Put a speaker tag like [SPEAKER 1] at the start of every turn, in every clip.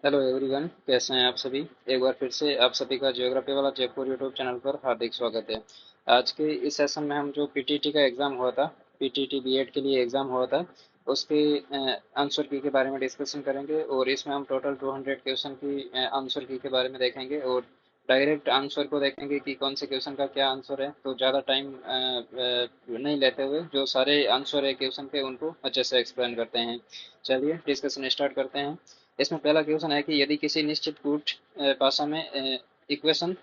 [SPEAKER 1] Hello everyone, कैसे हैं आप सभी। एक बार फिर से आप सभी का ज्योग्राफी वाला जयपुर यूट्यूब चैनल पर हार्दिक स्वागत है। आज के इस सेशन में हम जो पीटीटी का एग्ज़ाम हुआ था, पीटीटी बीएड के लिए एग्ज़ाम हुआ था, उसके आंसर की के बारे में डिस्कशन करेंगे। और इसमें हम टोटल 200 क्वेश्चन की आंसर की के बारे में देखेंगे और डायरेक्ट आंसर को देखेंगे कि कौन से क्वेश्चन का क्या आंसर है। तो ज़्यादा टाइम नहीं लेते हुए जो सारे आंसर है क्वेश्चन के उनको अच्छे से एक्सप्लेन करते हैं। चलिए डिस्कशन स्टार्ट करते हैं। इसमें पहला क्वेश्चन है कि यदि किसी निश्चित कूट भाषा में इक्वेशन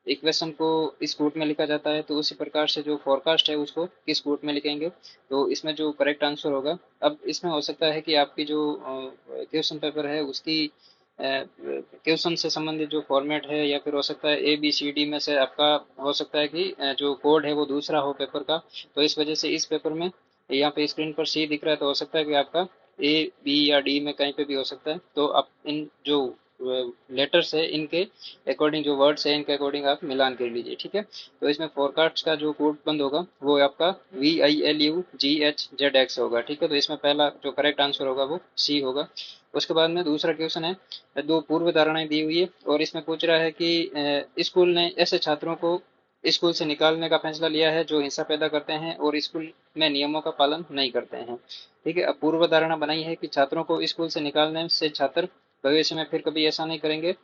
[SPEAKER 1] इक्वेशन को इस कूट में लिखा जाता है तो उसी प्रकार से जो फोरकास्ट है उसको किस कूट में लिखेंगे। तो इसमें जो करेक्ट आंसर होगा, अब इसमें हो सकता है कि आपकी जो क्वेश्चन पेपर है उसकी क्वेश्चन से संबंधित जो फॉर्मेट है, या फिर हो सकता है ए बी सी डी में से आपका हो सकता है कि जो कोड है वो दूसरा हो पेपर का। तो इस वजह से इस पेपर में यहाँ पे स्क्रीन पर सी दिख रहा है, तो हो सकता है कि आपका ए बी या डी में कहीं पे भी हो सकता है। तो आप इन जो लेटर्स है इनके अकॉर्डिंग, जो वर्ड्स है इनके अकॉर्डिंग आप मिलान कर लीजिए, ठीक है। तो इसमें फोरकास्ट का जो कोड बंद होगा वो आपका VILUGHZX होगा, ठीक है। तो इसमें पहला जो करेक्ट आंसर होगा वो सी होगा। उसके बाद में दूसरा क्वेश्चन है, दो पूर्व धारणाएं दी हुई है और इसमें पूछ रहा है कि स्कूल ने ऐसे छात्रों को स्कूल से निकालने का फैसला लिया है जो हिंसा पैदा करते हैं और स्कूल में नियमों का पालन नहीं करते हैं, ठीक है। अब पूर्व धारणा बनाई है कि छात्रों को स्कूल से निकालने से छात्र भविष्य में फिर कभी ऐसा नहीं करेंगे।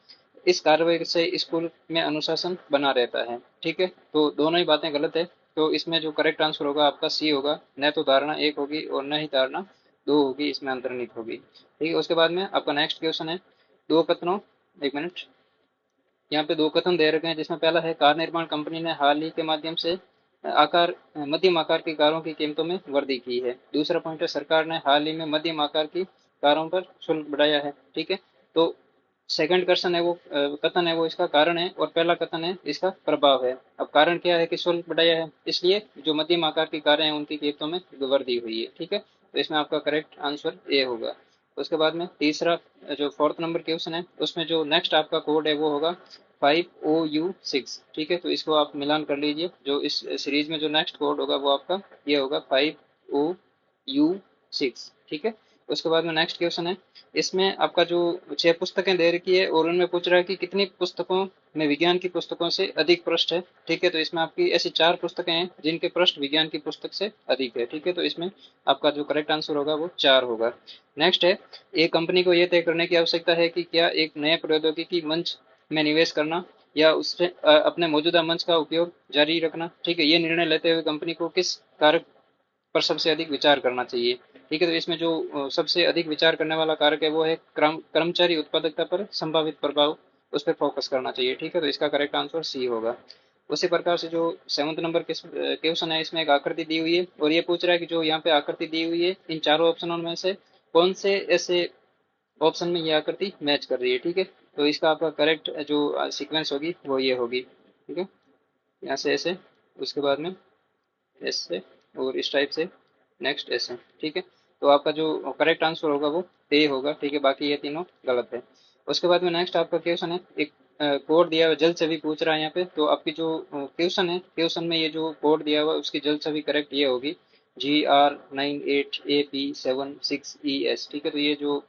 [SPEAKER 1] इस कार्रवाई से स्कूल में अनुशासन बना रहता है, ठीक है। तो दोनों ही बातें गलत है। तो इसमें जो करेक्ट आंसर होगा आपका सी होगा। न तो धारणा एक होगी और न ही धारणा दो होगी, इसमें अंतर्निहित होगी, ठीक है। उसके बाद में आपका नेक्स्ट क्वेश्चन है दो कथनों, एक मिनट, यहाँ पे दो कथन दे रखे हैं जिसमें पहला है कार निर्माण कंपनी ने हाल ही के माध्यम से आकार मध्यम आकार की कारों की कीमतों में वृद्धि की है। दूसरा पॉइंट है सरकार ने हाल ही में मध्यम आकार की कारों पर शुल्क बढ़ाया है, ठीक है। तो सेकंड क्वेश्चन है वो कथन है वो इसका कारण है, और पहला कथन है इसका प्रभाव है। अब कारण क्या है कि शुल्क बढ़ाया है, इसलिए जो मध्यम आकार की कारें हैं उनकी कीमतों में वृद्धि हुई है, ठीक है। तो इसमें आपका करेक्ट आंसर ए होगा। उसके बाद में तीसरा जो फोर्थ नंबर क्वेश्चन है उसमें जो नेक्स्ट आपका कोड है वो होगा 5OU6, ठीक है। तो इसको आप मिलान कर लीजिए। जो इस सीरीज में जो नेक्स्ट कोड होगा वो आपका ये होगा 5OU6, ठीक है। उसके बाद में नेक्स्ट क्वेश्चन है, इसमें आपका जो छह पुस्तकें दे रखी है और उनमें पूछ रहा है कि कितनी पुस्तकों में विज्ञान की पुस्तकों से अधिक पृष्ठ है, ठीक है। तो इसमें आपकी ऐसी चार पुस्तकें हैं जिनके पृष्ठ विज्ञान की पुस्तक से अधिक है, ठीक है। तो इसमें आपका जो करेक्ट आंसर होगा वो चार होगा। नेक्स्ट है, एक कंपनी को यह तय करने की आवश्यकता है कि क्या एक नए प्रौद्योगिकी मंच में निवेश करना या उससे अपने मौजूदा मंच का उपयोग जारी रखना, ठीक है। ये निर्णय लेते हुए कंपनी को किस कारक पर सबसे अधिक विचार करना चाहिए, ठीक है। तो इसमें जो सबसे अधिक विचार करने वाला कारक है वो है कर्मचारी उत्पादकता पर संभावित प्रभाव, उस पर फोकस करना चाहिए, ठीक है। तो इसका करेक्ट आंसर सी होगा। उसी प्रकार से जो सेवंथ नंबर क्वेश्चन है इसमें एक आकृति दी हुई है और ये पूछ रहा है कि जो यहाँ पे आकृति दी हुई है इन चारों ऑप्शनों में से कौन से ऐसे ऑप्शन में ये आकृति मैच कर रही है, ठीक है। तो इसका आपका करेक्ट जो सीक्वेंस होगी वो ये होगी, ठीक है। यहाँ से ऐसे, उसके बाद में ऐसे, और इस टाइप से नेक्स्ट ऐसे, ठीक है। तो आपका जो करेक्ट आंसर होगा वो ए होगा, ठीक है। बाकी ये तीनों गलत है। उसके बाद में नेक्स्ट आपका क्वेश्चन है, एक कोड दिया हुआ है, जल छवि पूछ रहा है यहाँ पे। तो आपकी जो क्वेश्चन है, क्वेश्चन में ये जो कोड दिया हुआ है उसकी जल छवि करेक्ट ये होगी GR98AP76ES, ठीक है। तो ये जो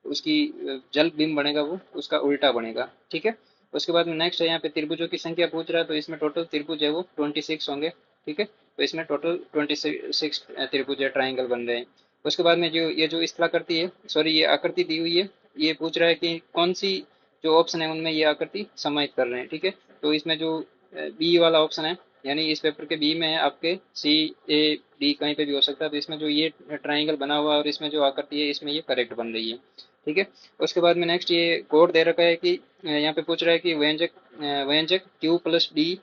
[SPEAKER 1] उसकी जल बिंब बनेगा वो उसका उल्टा बनेगा, ठीक है। उसके बाद में नेक्स्ट है यहाँ पे त्रिभुजों की संख्या पूछ रहा है। तो इसमें टोटल त्रिभुज है वो 26 होंगे, ठीक है। तो इसमें टोटल 26 त्रिभुज है, ट्राइंगल बन रहे हैं। उसके बाद में जो ये जो स्थलाकृति है, सॉरी ये आकृति दी हुई है, ये पूछ रहा है कि कौन सी जो ऑप्शन है उनमें ये आकृति समाहित कर रहे हैं, ठीक है। तो इसमें जो बी वाला ऑप्शन है, यानी इस पेपर के बी में है आपके C A D कहीं पे भी हो सकता है। तो इसमें जो ये ट्राइंगल बना हुआ है और इसमें जो आकृति है इसमें ये करेक्ट बन रही है, ठीक है। उसके बाद में नेक्स्ट ये कोड दे रखा है कि यहाँ पे पूछ रहा है कि व्यंजक Q+D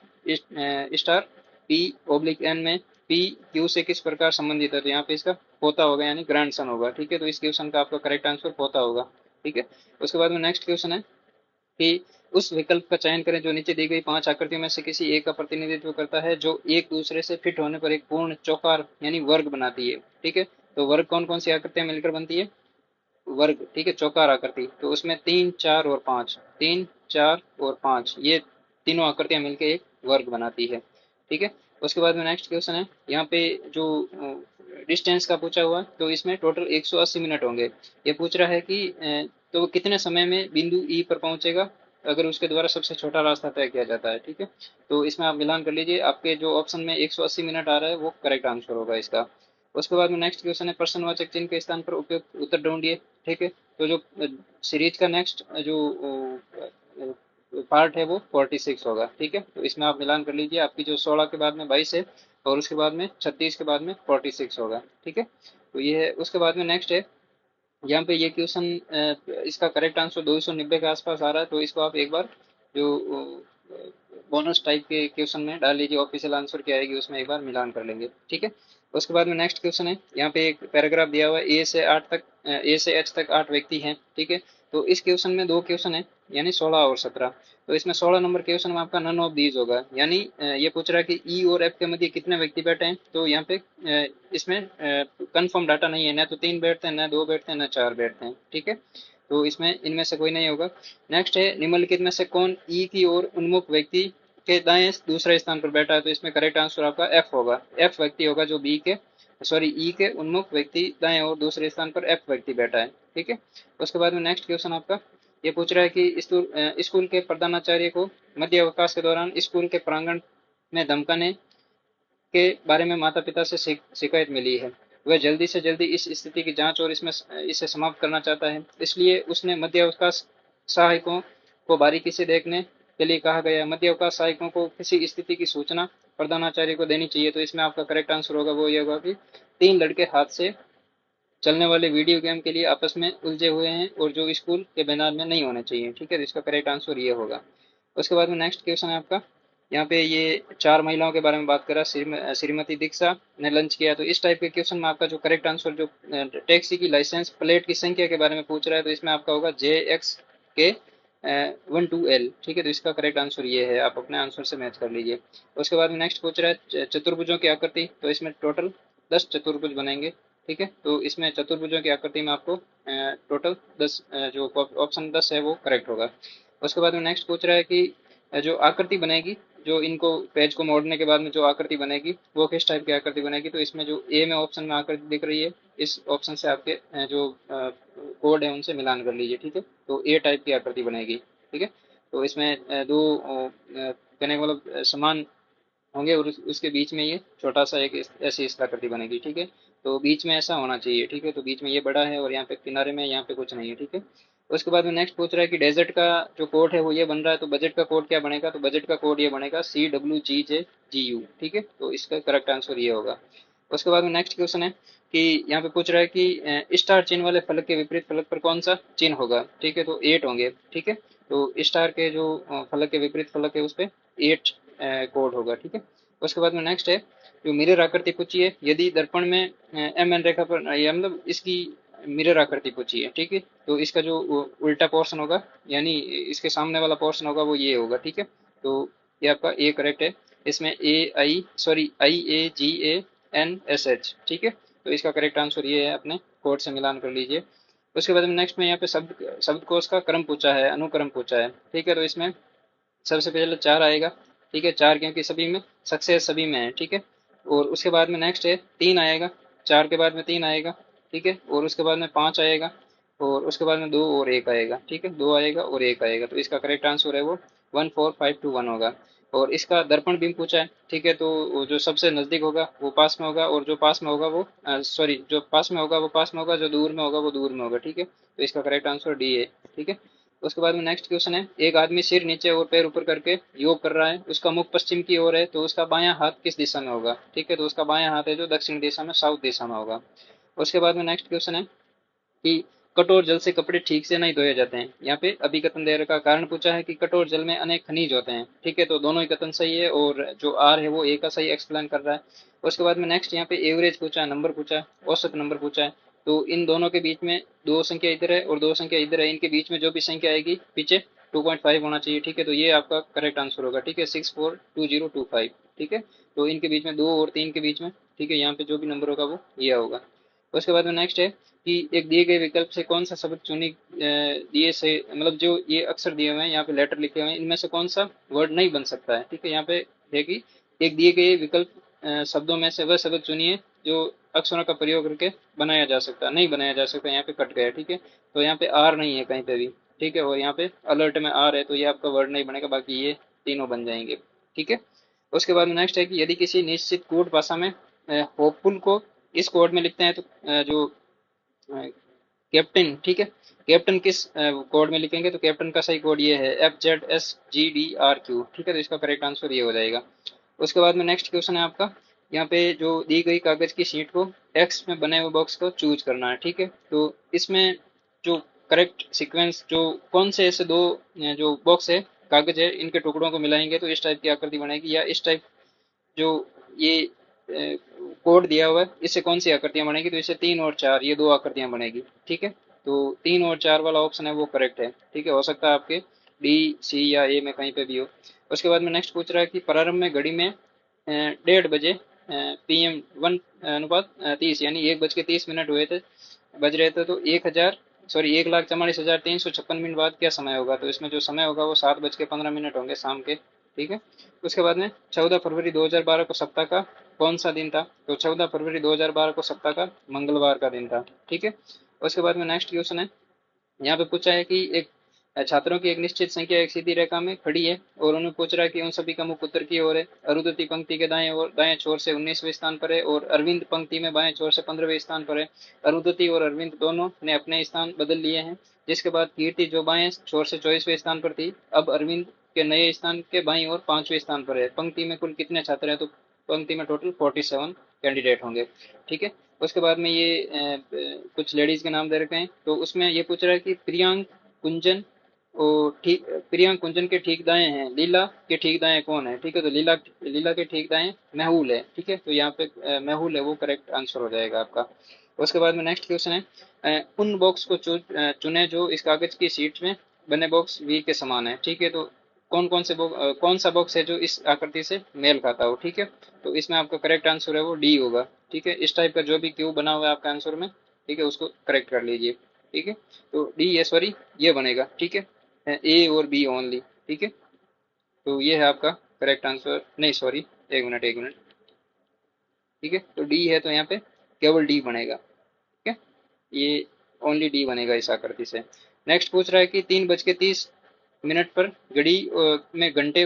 [SPEAKER 1] स्टार P/N में P Q से किस प्रकार संबंधित है। तो यहाँ पे इसका पोता होगा, यानी ग्रैंडसन होगा, ठीक है। तो इस क्वेश्चन का आपका करेक्ट आंसर पोता होगा, ठीक है। उसके बाद में नेक्स्ट क्वेश्चन है कि उस विकल्प का चयन करें जो नीचे दी गई पांच आकृतियों में से किसी एक का प्रतिनिधित्व करता है जो एक दूसरे से फिट होने पर एक पूर्ण चौकार यानी वर्ग बनाती है, ठीक है। तो वर्ग कौन कौन सी आकृतियां मिलकर बनती है, वर्ग, ठीक है, चौकार आकृति। तो उसमें तीन चार और पाँच, तीन चार और पाँच, ये तीनों आकृतियां मिलकर एक वर्ग बनाती है, ठीक है। उसके बाद में नेक्स्ट क्वेश्चन है, यहाँ पे जो डिस्टेंस का पूछा हुआ है, तो इसमें टोटल 180 मिनट होंगे। ये पूछ रहा है कि तो वो कितने समय में बिंदु ई पर पहुंचेगा अगर उसके द्वारा सबसे छोटा रास्ता तय किया जाता है। ठीक है, तो इसमें आप मिलान कर लीजिए, आपके जो ऑप्शन में 180 मिनट आ रहा है वो करेक्ट आंसर होगा इसका। उसके बाद में नेक्स्ट क्वेश्चन है, प्रश्नवाचक चिन्ह के स्थान पर उपयुक्त उत्तर ढूंढिए। ठीक है, तो जो सीरीज का नेक्स्ट जो पार्ट है वो 46 होगा। ठीक है, तो इसमें आप मिलान कर लीजिए, आपकी जो 16 के बाद में 22 है और उसके बाद में 36 के बाद में 46 होगा। ठीक है, तो ये है। उसके बाद में नेक्स्ट है, यहाँ पे ये क्वेश्चन इसका करेक्ट आंसर 290 के आसपास आ रहा है, तो इसको आप एक बार जो बोनस टाइप के क्वेश्चन में डाल लीजिए, ऑफिशियल आंसर क्या आएगी उसमें एक बार मिलान कर लेंगे। ठीक है, उसके बाद में नेक्स्ट क्वेश्चन है, यहाँ पे एक पैराग्राफ दिया हुआ है, ए से एच तक 8 व्यक्ति हैं। ठीक है, तो इस क्वेश्चन में दो क्वेश्चन है, यानी 16 और 17। तो इसमें 16 नंबर क्वेश्चन में आपका नन ऑफ दीज होगा, यानी ये पूछ रहा है कि ई और एफ के मध्य कितने व्यक्ति बैठे हैं। तो यहाँ पे इसमें कंफर्म डाटा नहीं है, ना तो 3 बैठते हैं, ना 2 बैठते हैं, ना 4 बैठते हैं। ठीक है, तो इसमें इनमें से कोई नहीं होगा। नेक्स्ट है, निम्नलिखित में से कौन ई की ओर उन्मुख व्यक्ति के दाएं दूसरे स्थान पर बैठा है। तो इसमें करेक्ट आंसर आपका एफ होगा। एफ व्यक्ति होगा जो बी के सॉरी ई के उन्मुख व्यक्ति दाएं और दूसरे स्थान पर एफ व्यक्ति बैठा है। ठीक है, उसके बाद में नेक्स्ट क्वेश्चन आपका ये पूछ रहा है कि स्कूल के प्रधानाचार्य को मध्य अवकाश के दौरान स्कूल के प्रांगण में धमकाने के बारे में माता पिता से शिकायत मिली है। वह जल्दी से जल्दी इस स्थिति की जांच और इसमें इसे समाप्त करना चाहता है, इसलिए उसने मध्य अवकाश सहायकों को बारीकी से देखने के लिए कहा गया। मध्य अवकाश सहायकों को किसी स्थिति की सूचना प्रधानाचार्य को देनी चाहिए। तो इसमें आपका करेक्ट आंसर होगा वो ये होगा कि 3 लड़के हाथ से चलने वाले वीडियो गेम के लिए आपस में उलझे हुए हैं और जो स्कूल के मैदान में नहीं होने चाहिए। ठीक है, तो इसका करेक्ट आंसर ये होगा। उसके बाद में नेक्स्ट क्वेश्चन है आपका, यहाँ पे ये 4 महिलाओं के बारे में बात करा, श्रीमती दीक्षा ने लंच किया। तो इस टाइप के क्वेश्चन में आपका जो करेक्ट आंसर जो टैक्सी की लाइसेंस प्लेट की संख्या के बारे में पूछ रहा है, तो इसमें आपका होगा JX के 12L। ठीक है, तो इसका करेक्ट आंसर ये है, आप अपने आंसर से मैच कर लीजिए। उसके बाद में नेक्स्ट पूछ रहा है चतुर्भुजों की आकृति। तो इसमें टोटल 10 चतुर्भुज बनेंगे। ठीक है, तो इसमें चतुर्भुजों की आकृति में आपको टोटल 10 जो ऑप्शन 10 है वो करेक्ट होगा। उसके बाद में नेक्स्ट पूछ रहा है कि जो आकृति बनेगी, जो इनको पेज को मोड़ने के बाद में जो आकृति बनेगी वो किस टाइप की आकृति बनेगी। तो इसमें जो ए में ऑप्शन में आकृति दिख रही है, इस ऑप्शन से आपके जो कोड है उनसे मिलान कर लीजिए। ठीक है, तो ए टाइप की आकृति बनेगी। ठीक है, तो इसमें दो कहने का मतलब समान होंगे और उसके बीच में ये छोटा सा एक ऐसी इस आकृति बनेगी। ठीक है, तो बीच में ऐसा होना चाहिए। ठीक है, तो बीच में ये बड़ा है और यहाँ पे किनारे में यहाँ पे कुछ नहीं है। ठीक है, उसके बाद में नेक्स्ट पूछ रहा है कि डेजर्ट का जो कोड है वो ये बन रहा है, तो बजट का कोड क्या बनेगा। तो बजट का कोड ये बनेगा CWGJGU। ठीक है, तो इसका करेक्ट आंसर ये होगा। उसके बाद में नेक्स्ट क्वेश्चन है कि यहाँ पे पूछ रहा है कि स्टार चिन्ह वाले फलक के विपरीत फलक पर कौन सा चिन्ह होगा। ठीक है, तो 8 होंगे। ठीक है, तो स्टार के जो फलक के विपरीत फलक है उस पर 8 कोड होगा। ठीक है, उसके बाद में नेक्स्ट है, जो मिरर आकृति पूछी है, यदि दर्पण में MN रेखा पर या मतलब इसकी मिरर आकृति पूछी है। ठीक है, तो इसका जो उल्टा पोर्शन होगा, यानी इसके सामने वाला पोर्शन होगा वो ये होगा। ठीक है, तो ये आपका ए करेक्ट है। इसमें IAGANSH। ठीक है, तो इसका करेक्ट आंसर ये है, अपने कोड से मिलान कर लीजिए। उसके बाद में नेक्स्ट में यहाँ पे शब्दकोश का क्रम पूछा है, अनुक्रम पूछा है। ठीक है, तो इसमें सबसे पहले 4 आएगा। ठीक है, 4 क्योंकि सभी में सक्सेस सभी में है। ठीक है, और उसके बाद में नेक्स्ट है 3 आएगा, 4 के बाद में 3 आएगा। ठीक है, और उसके बाद में 5 आएगा और उसके बाद में 2 और 1 आएगा। ठीक है, 2 आएगा और 1 आएगा, तो इसका करेक्ट आंसर है वो 14521 होगा। और इसका दर्पण बिंब पूछा है। ठीक है, तो जो सबसे नजदीक होगा वो पास में होगा और जो पास में होगा वो सॉरी जो पास में होगा वो पास में होगा, जो दूर में होगा वो दूर में होगा। ठीक है, तो इसका करेक्ट आंसर डी है। ठीक है, उसके बाद में नेक्स्ट क्वेश्चन है, एक आदमी सिर नीचे और पैर ऊपर करके योग कर रहा है, उसका मुख पश्चिम की ओर है, तो उसका बायां हाथ किस दिशा में होगा। ठीक है, तो उसका बायां हाथ है जो दक्षिण दिशा में, साउथ दिशा में होगा। उसके बाद में नेक्स्ट क्वेश्चन है कि कठोर जल से कपड़े ठीक से नहीं धोए जाते हैं। यहाँ पे अभिकथन देने का कारण पूछा है कि कठोर जल में अनेक खनिज होते हैं। ठीक है, तो दोनों ही कथन सही है और जो आर है वो ए का सही एक्सप्लेन कर रहा है। उसके बाद में नेक्स्ट यहाँ पे एवरेज पूछा है, नंबर पूछा है, औसत नंबर पूछा है। तो इन दोनों के बीच में दो संख्या इधर है और दो संख्या इधर है, इनके बीच में जो भी संख्या आएगी पीछे 2.5 होना चाहिए। ठीक है, तो ये आपका करेक्ट आंसर होगा। ठीक है, 642025। ठीक है, तो इनके बीच में 2 और 3 के बीच में, ठीक है, यहाँ पे जो भी नंबर होगा वो ये होगा। उसके बाद में नेक्स्ट है कि एक दिए गए विकल्प से कौन सा शब्द चुनी दिए से मतलब जो ये अक्षर दिए हुए हैं यहाँ पे लेटर लिखे हुए हैं, इनमें से कौन सा वर्ड नहीं बन सकता है। ठीक है, यहाँ पे है कि एक दिए गए विकल्प शब्दों में से वह शब्द चुनिए जो अक्षरों का प्रयोग करके बनाया जा सकता, नहीं बनाया जा सकता, यहाँ पे कट गया, ठीक है। तो यहाँ पे आर नहीं है कहीं पे भी, ठीक है, और यहाँ पे अलर्ट में आर है, तो ये आपका वर्ड नहीं बनेगा, बाकी ये तीनों बन जाएंगे, ठीक है। उसके बाद में नेक्स्ट है कि यदि किसी निश्चित कोड भाषा में होपफुल को इस कोड में लिखते हैं तो जो कैप्टन, ठीक है, कैप्टन किस कोड में लिखेंगे, तो कैप्टन का सही कोड ये है FZSGDRQ, ठीक है, तो इसका करेक्ट आंसर ये हो जाएगा। उसके बाद में नेक्स्ट क्वेश्चन है आपका, यहाँ पे जो दी गई कागज की शीट को टेक्स्ट में बने हुए बॉक्स को चूज करना है, ठीक है। तो इसमें जो करेक्ट सीक्वेंस, जो कौन से ऐसे दो जो बॉक्स है, कागज है, इनके टुकड़ों को मिलाएंगे तो इस टाइप की आकृति बनेगी, या इस टाइप जो ये कोड दिया हुआ है इससे कौन सी आकृतियां बनेगी, तो इससे 3 और 4 ये दो आकृतियां बनेगी, ठीक है। तो 3 और 4 वाला ऑप्शन है वो करेक्ट है, ठीक है, हो सकता है आपके D, C या A में कहीं पे भी हो। उसके बाद में नेक्स्ट पूछ रहा है कि प्रारंभ में घड़ी में 1:30 बजे PM 1:30 यानी 1:30 हुए थे, बज रहे थे, तो 1,44,356 मिनट बाद क्या समय होगा, तो इसमें जो समय होगा वो 7:15 होंगे शाम के, ठीक है। उसके बाद में 14 फरवरी 2012 को सप्ताह का कौन सा दिन था, तो 14 फरवरी 2012 को सप्ताह का मंगलवार का दिन था, ठीक है। उसके बाद में नेक्स्ट क्वेश्चन है, यहाँ पे पूछा है कि एक छात्रों की एक निश्चित संख्या एक सीधी रेखा में खड़ी है और उन्हें पूछ रहा है कि उन सभी का मुख उत्तर की ओर है। अरुंधति पंक्ति के दाएं छोर से 19वें स्थान पर है और अरविंद पंक्ति में बाएं छोर से 15वें स्थान पर है। अरुंधति और अरविंद दोनों ने अपने स्थान बदल लिए हैं, जिसके बाद कीर्ति जो बाएं छोर से 24वें स्थान पर थी, अब अरविंद के नए स्थान के बाईं ओर 5वें स्थान पर है। पंक्ति में कुल कितने छात्र हैं, तो पंक्ति में टोटल 47 कैंडिडेट होंगे, ठीक है। उसके बाद में ये कुछ लेडीज के नाम दे रखे हैं, तो उसमें ये पूछ रहा है कि प्रियांक कुंजन और ठीक, प्रियांक कुंजन के ठीक दाएं हैं, लीला के ठीक दाएं कौन है, ठीक है, तो लीला लीला के ठीक दाएं मेहुल है, ठीक है, तो यहाँ पे मेहुल है वो करेक्ट आंसर हो जाएगा आपका। उसके बाद में नेक्स्ट क्वेश्चन है, उन बॉक्स को चुने जो इस कागज की शीट में बने बॉक्स वी के समान है, ठीक है, तो कौन सा बॉक्स है जो इस आकृति से मेल खाता हो, ठीक है। तो इसमें आपका करेक्ट आंसर है वो डी होगा, ठीक है। इस टाइप का जो भी क्यू बना हुआ है आपका आंसर में, ठीक है, उसको करेक्ट कर लीजिए, ठीक है। तो डी ये सॉरी ये बनेगा, ठीक है, A और B ओनली, ठीक है। तो ये है आपका करेक्ट आंसर, नहीं सॉरी, एक मिनट, ठीक है, तो डी है तो यहाँ पे केवल डी बनेगा, ठीक है, ये ओनली डी बनेगा इस आकृति से। नेक्स्ट पूछ रहा है कि 3:30 पर घड़ी में घंटे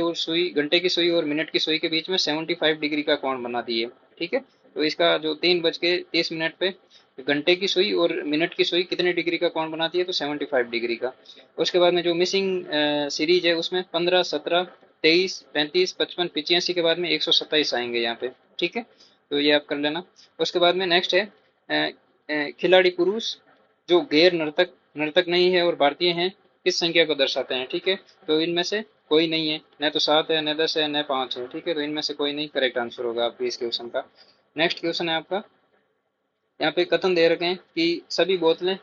[SPEAKER 1] की सुई और मिनट की सुई के बीच में 75 डिग्री का कोण बना दिए, ठीक है। तो इसका जो 3:30 पे घंटे की सुई और मिनट की सुई कितने डिग्री का कोण बनाती है, तो 75 डिग्री का। उसके बाद में जो मिसिंग सीरीज है उसमें 15, 17, 23, 35, 55, 85 के बाद में 127 आएंगे यहाँ पे, ठीक है, तो ये आप कर लेना। उसके बाद में नेक्स्ट है खिलाड़ी पुरुष जो गैर नर्तक नर्तक नहीं है और भारतीय हैं, किस संख्या को दर्शाते हैं, ठीक है। तो इनमें से कोई नहीं है, न तो 7 है, न 10 है, न 5 है, ठीक है, तो इनमें से कोई नहीं करेक्ट आंसर होगा आपके इस क्वेश्चन का। नेक्स्ट क्वेश्चन है आपका, यहाँ पे कथन दे रखे हैं कि सभी बोतलें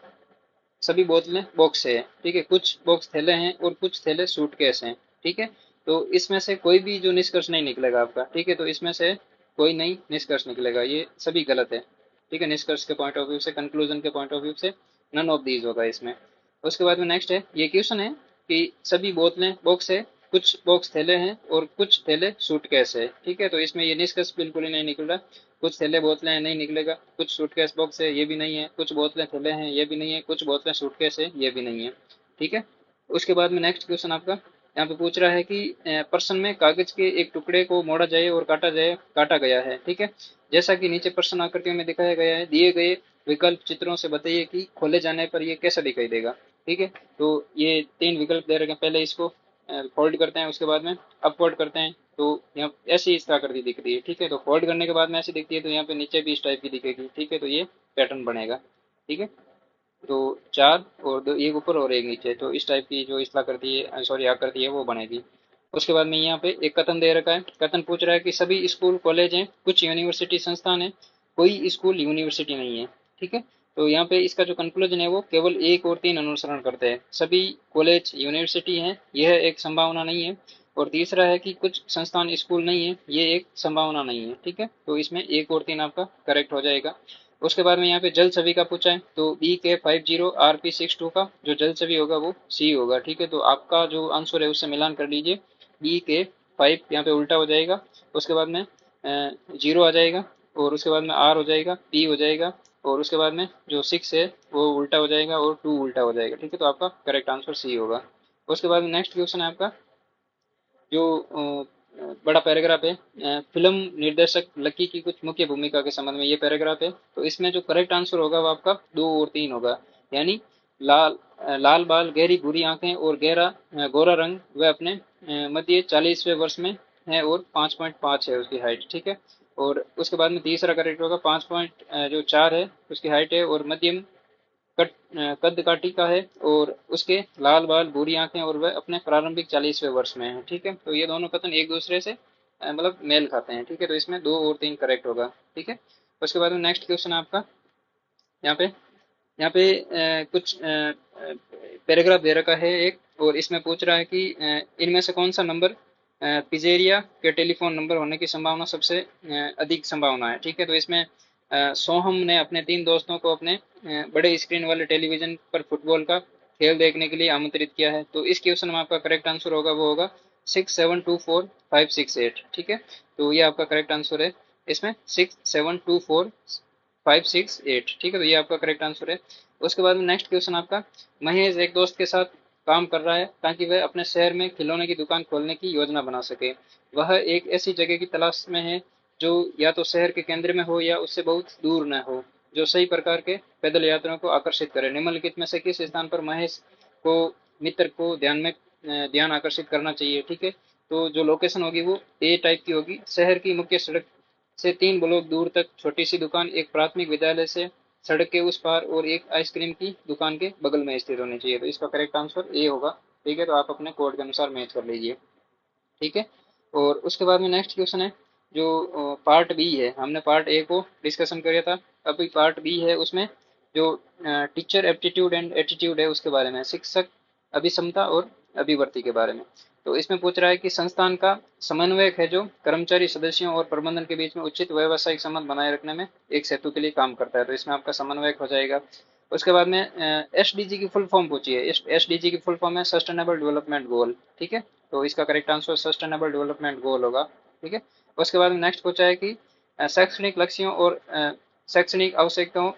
[SPEAKER 1] बॉक्स से है, ठीक है, कुछ बॉक्स थैले हैं और कुछ थैले सूटकेस हैं, ठीक है। तो इसमें से कोई भी जो निष्कर्ष नहीं निकलेगा आपका, ठीक है, तो इसमें से कोई नहीं निष्कर्ष निकलेगा, ये सभी गलत है, ठीक है, निष्कर्ष के पॉइंट ऑफ व्यू से, कंक्लूजन के पॉइंट ऑफ व्यू से नन ऑफ दीज होगा इसमें। उसके बाद में नेक्स्ट है, ये क्वेश्चन है कि सभी बोतलें बॉक्स है, कुछ बॉक्स थैले हैं और कुछ थैले सूटकेस है, ठीक है, तो इसमें ये निष्कर्ष बिल्कुल ही नहीं निकल रहा। कुछ थैले बोतलें हैं, नहीं निकलेगा, कुछ सूटकेस बॉक्स है, ये भी नहीं है, कुछ बोतलें थैले हैं, ये भी नहीं है, कुछ बोतलें सूटकेस है, ये भी नहीं है, ठीक है। उसके बाद में नेक्स्ट क्वेश्चन आपका यहाँ पे पूछ रहा है कि प्रश्न में कागज के एक टुकड़े को मोड़ा जाए और काटा गया है, ठीक है, जैसा कि नीचे प्रश्न आकृतियों में दिखाया गया है, दिए गए विकल्प चित्रों से बताइए कि खोले जाने पर ये कैसा दिखाई देगा, ठीक है। तो ये 3 विकल्प दे रखे हैं, पहले इसको फोल्ड करते हैं, उसके बाद में अपवर्ड करते हैं, तो यहाँ ऐसी इस आकृति दिख रही है, ठीक है, तो फोल्ड करने के बाद में ऐसी दिखती है, तो यहाँ पे नीचे भी इस टाइप की दिखेगी, ठीक है, तो ये पैटर्न बनेगा, ठीक है। तो 4 और 2, एक ऊपर और एक नीचे, तो इस टाइप की जो इस आकृति है, सॉरी आकृति है वो बनेगी। उसके बाद में यहाँ पे एक कथन दे रखा है, कथन पूछ रहा है कि सभी स्कूल कॉलेज हैं, कुछ यूनिवर्सिटी संस्थान है, कोई स्कूल यूनिवर्सिटी नहीं है, ठीक है। तो यहाँ पे इसका जो कंक्लूजन है वो केवल 1 और 3 अनुसरण करते हैं, सभी कॉलेज यूनिवर्सिटी हैं, यह एक संभावना नहीं है, और तीसरा है कि कुछ संस्थान स्कूल नहीं है, ये एक संभावना नहीं है, ठीक है, तो इसमें 1 और 3 आपका करेक्ट हो जाएगा। उसके बाद में यहाँ पे जल छवि का पूछा है, तो BK50RP62 का जो जल छवि होगा वो C होगा, ठीक है, तो आपका जो आंसर है उससे मिलान कर लीजिए, BK5 यहाँ पे उल्टा हो जाएगा। उसके बाद में जीरो आ जाएगा, और उसके बाद में आर हो जाएगा, पी हो जाएगा, और उसके बाद में जो सिक्स है वो उल्टा हो जाएगा और टू उल्टा हो जाएगा। ठीक है, तो आपका करेक्ट आंसर सी होगा। उसके बाद में नेक्स्ट क्वेश्चन है आपका, जो बड़ा पैराग्राफ है, फिल्म निर्देशक लकी की कुछ मुख्य भूमिका के संबंध में ये पैराग्राफ है। तो इसमें जो करेक्ट आंसर होगा वो आपका दो और तीन होगा, यानी लाल बाल, गहरी भूरी आंखें और गहरा गोरा रंग, वह अपने मध्य 40वें वर्ष में है और 5.5 है उसकी हाइट। ठीक है, और उसके बाद में तीसरा करेक्ट होगा 5.4 है उसकी हाइट है और मध्यम कद काठी का है, और उसके लाल बाल, भूरी आंखें, और वह अपने प्रारंभिक 40वें वर्ष में है। ठीक है, तो ये दोनों कथन एक दूसरे से मतलब मेल खाते हैं। ठीक है, तो इसमें दो और तीन करेक्ट होगा। ठीक है, उसके बाद में नेक्स्ट क्वेश्चन है आपका, यहाँ पे कुछ पैराग्राफ दे रखा है एक, और इसमें पूछ रहा है कि इनमें से कौन सा नंबर पिजेरिया के टेलीफोन नंबर होने की संभावना सबसे अधिक संभावना है। ठीक है, तो इसमें सोहम ने अपने तीन दोस्तों को अपने बड़े स्क्रीन वाले टेलीविजन पर फुटबॉल का खेल देखने के लिए आमंत्रित किया है। तो इस क्वेश्चन में आपका करेक्ट आंसर होगा वो होगा 6724568। ठीक है, तो ये आपका करेक्ट आंसर है इसमें 6724568। ठीक है, तो ये आपका करेक्ट आंसर है। उसके बाद में नेक्स्ट क्वेश्चन आपका, महेश एक दोस्त के साथ काम कर रहा है ताकि वह अपने शहर में खिलौने की दुकान खोलने की योजना बना सके। वह एक ऐसी जगह की तलाश में है जो या तो शहर के केंद्र में हो या उससे बहुत दूर न हो, जो सही प्रकार के पैदल यात्रियों को आकर्षित करे। निम्नलिखित में से किस स्थान पर महेश को मित्र को ध्यान आकर्षित करना चाहिए। ठीक है, तो जो लोकेशन होगी वो ए टाइप की होगी, शहर की मुख्य सड़क से 3 ब्लॉक दूर तक छोटी सी दुकान, एक प्राथमिक विद्यालय से सड़क के उस पार, और एक आइसक्रीम की दुकान के बगल में स्थित होनी चाहिए। तो इसका करेक्ट आंसर ए होगा। ठीक है, तो आप अपने कोड के अनुसार मैच कर लीजिए। ठीक है, और उसके बाद में नेक्स्ट क्वेश्चन है, जो पार्ट बी है, हमने पार्ट ए को डिस्कशन किया था, अभी पार्ट बी है, उसमें जो टीचर एप्टीट्यूड एंड एटीट्यूड है उसके बारे में, शिक्षक अभिक्षमता और अभिवर्ती के बारे में। तो इसमें पूछ रहा है कि संस्थान का समन्वयक है जो कर्मचारी सदस्यों और प्रबंधन के बीच में उचित व्यावसायिक संबंध बनाए रखने में एक सेतु के लिए काम करता है। तो इसमें आपका समन्वयक हो जाएगा। उसके बाद में एसडीजी की फुल फॉर्म पूछी है। एसडीजी की फुल फॉर्म है सस्टेनेबल डेवलपमेंट गोल। ठीक है, तो इसका correct answer sustainable development goal होगा। ठीक है, उसके बाद में नेक्स्ट पूछा है कि शैक्षणिक लक्ष्यों और शैक्षणिक आवश्यकताओं